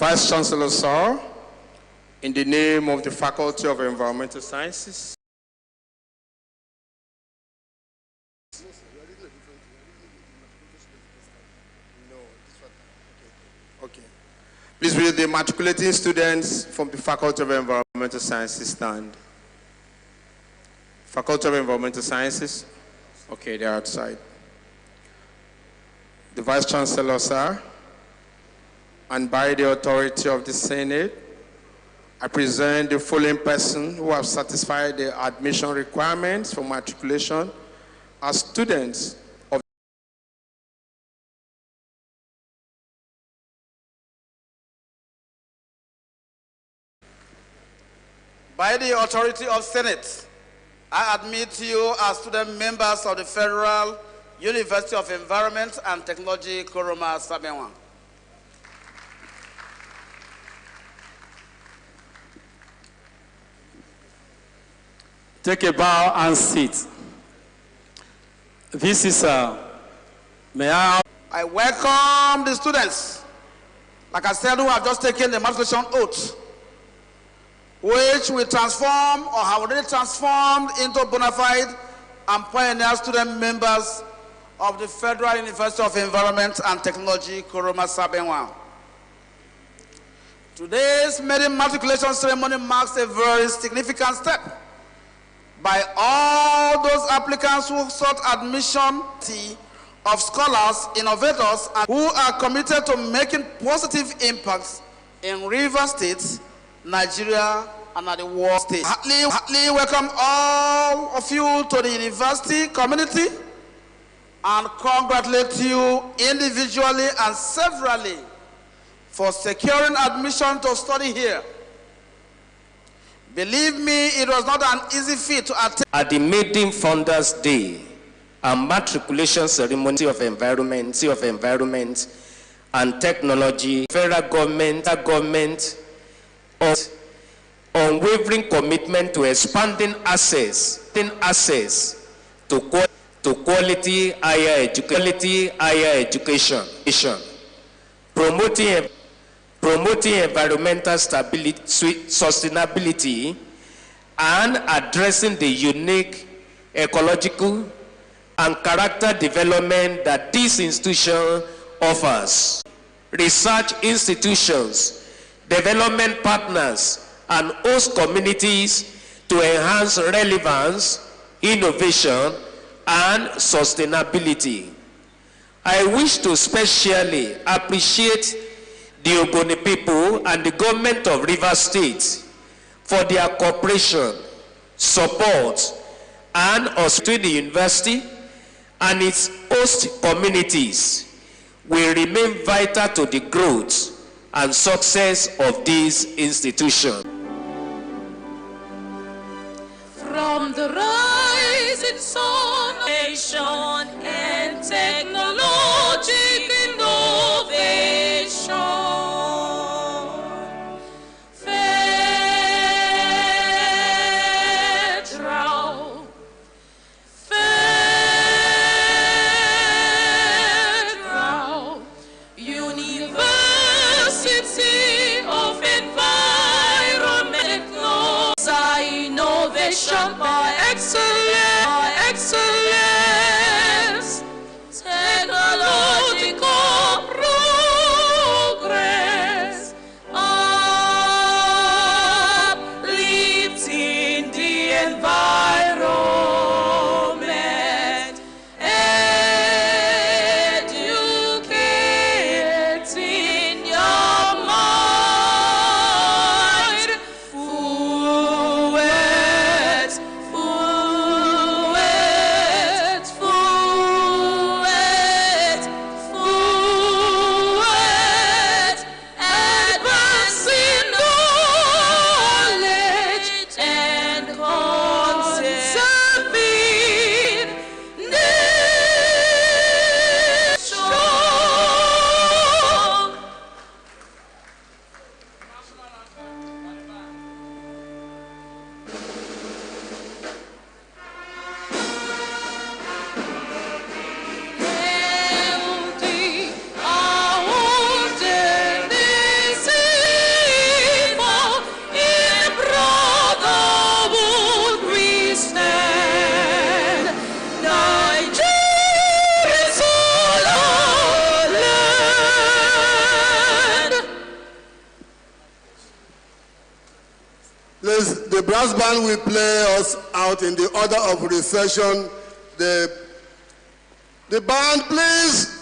Vice Chancellor, sir, in the name of the Faculty of Environmental Sciences, please will the matriculating students from the Faculty of Environmental Sciences stand. Faculty of Environmental Sciences, okay, they're outside. The Vice Chancellor, sir, and by the authority of the Senate, I present the following persons who have satisfied the admission requirements for matriculation as students of By the authority of Senate, I admit you as student members of the Federal University of Environment and Technology, Koroma, Saakpenwa. Take a bow and sit. This is may I welcome the students, like I said, who have just taken the matriculation oath. which will transform or have already transformed into bona fide and pioneer student members of the Federal University of Environment and Technology, Saakpenwa. Today's Maiden matriculation ceremony marks a very significant step by all those applicants who sought admission of scholars, innovators, and who are committed to making positive impacts in River State, Nigeria, and at the world stage. Heartily welcome all of you to the university community and congratulate you individually and severally for securing admission to study here. Believe me, it was not an easy feat to attend. At the Maiden Founders Day, a matriculation ceremony of environment and technology, federal government of unwavering commitment to expanding access to quality higher education, promoting environmental stability, sustainability, and addressing the unique ecological and character development that this institution offers. Research institutions, development partners, and host communities to enhance relevance, innovation, and sustainability. I wish to especially appreciate the Ogoni people and the government of River State for their cooperation, support, and also to the university and its host communities will remain vital to the growth and success of this institution. From the rising sun, nation and technological innovation, Federal University of Environment, innovation by excellence, technological progress, uplifting the environment, educating your mind. Fuet, Fuet, Fuet, Fuet, advancing knowledge and conserving nation. Healthy, in brotherhood we stand. Nigeria is all our land. The brass band will play us out in the order of recession. The band, please.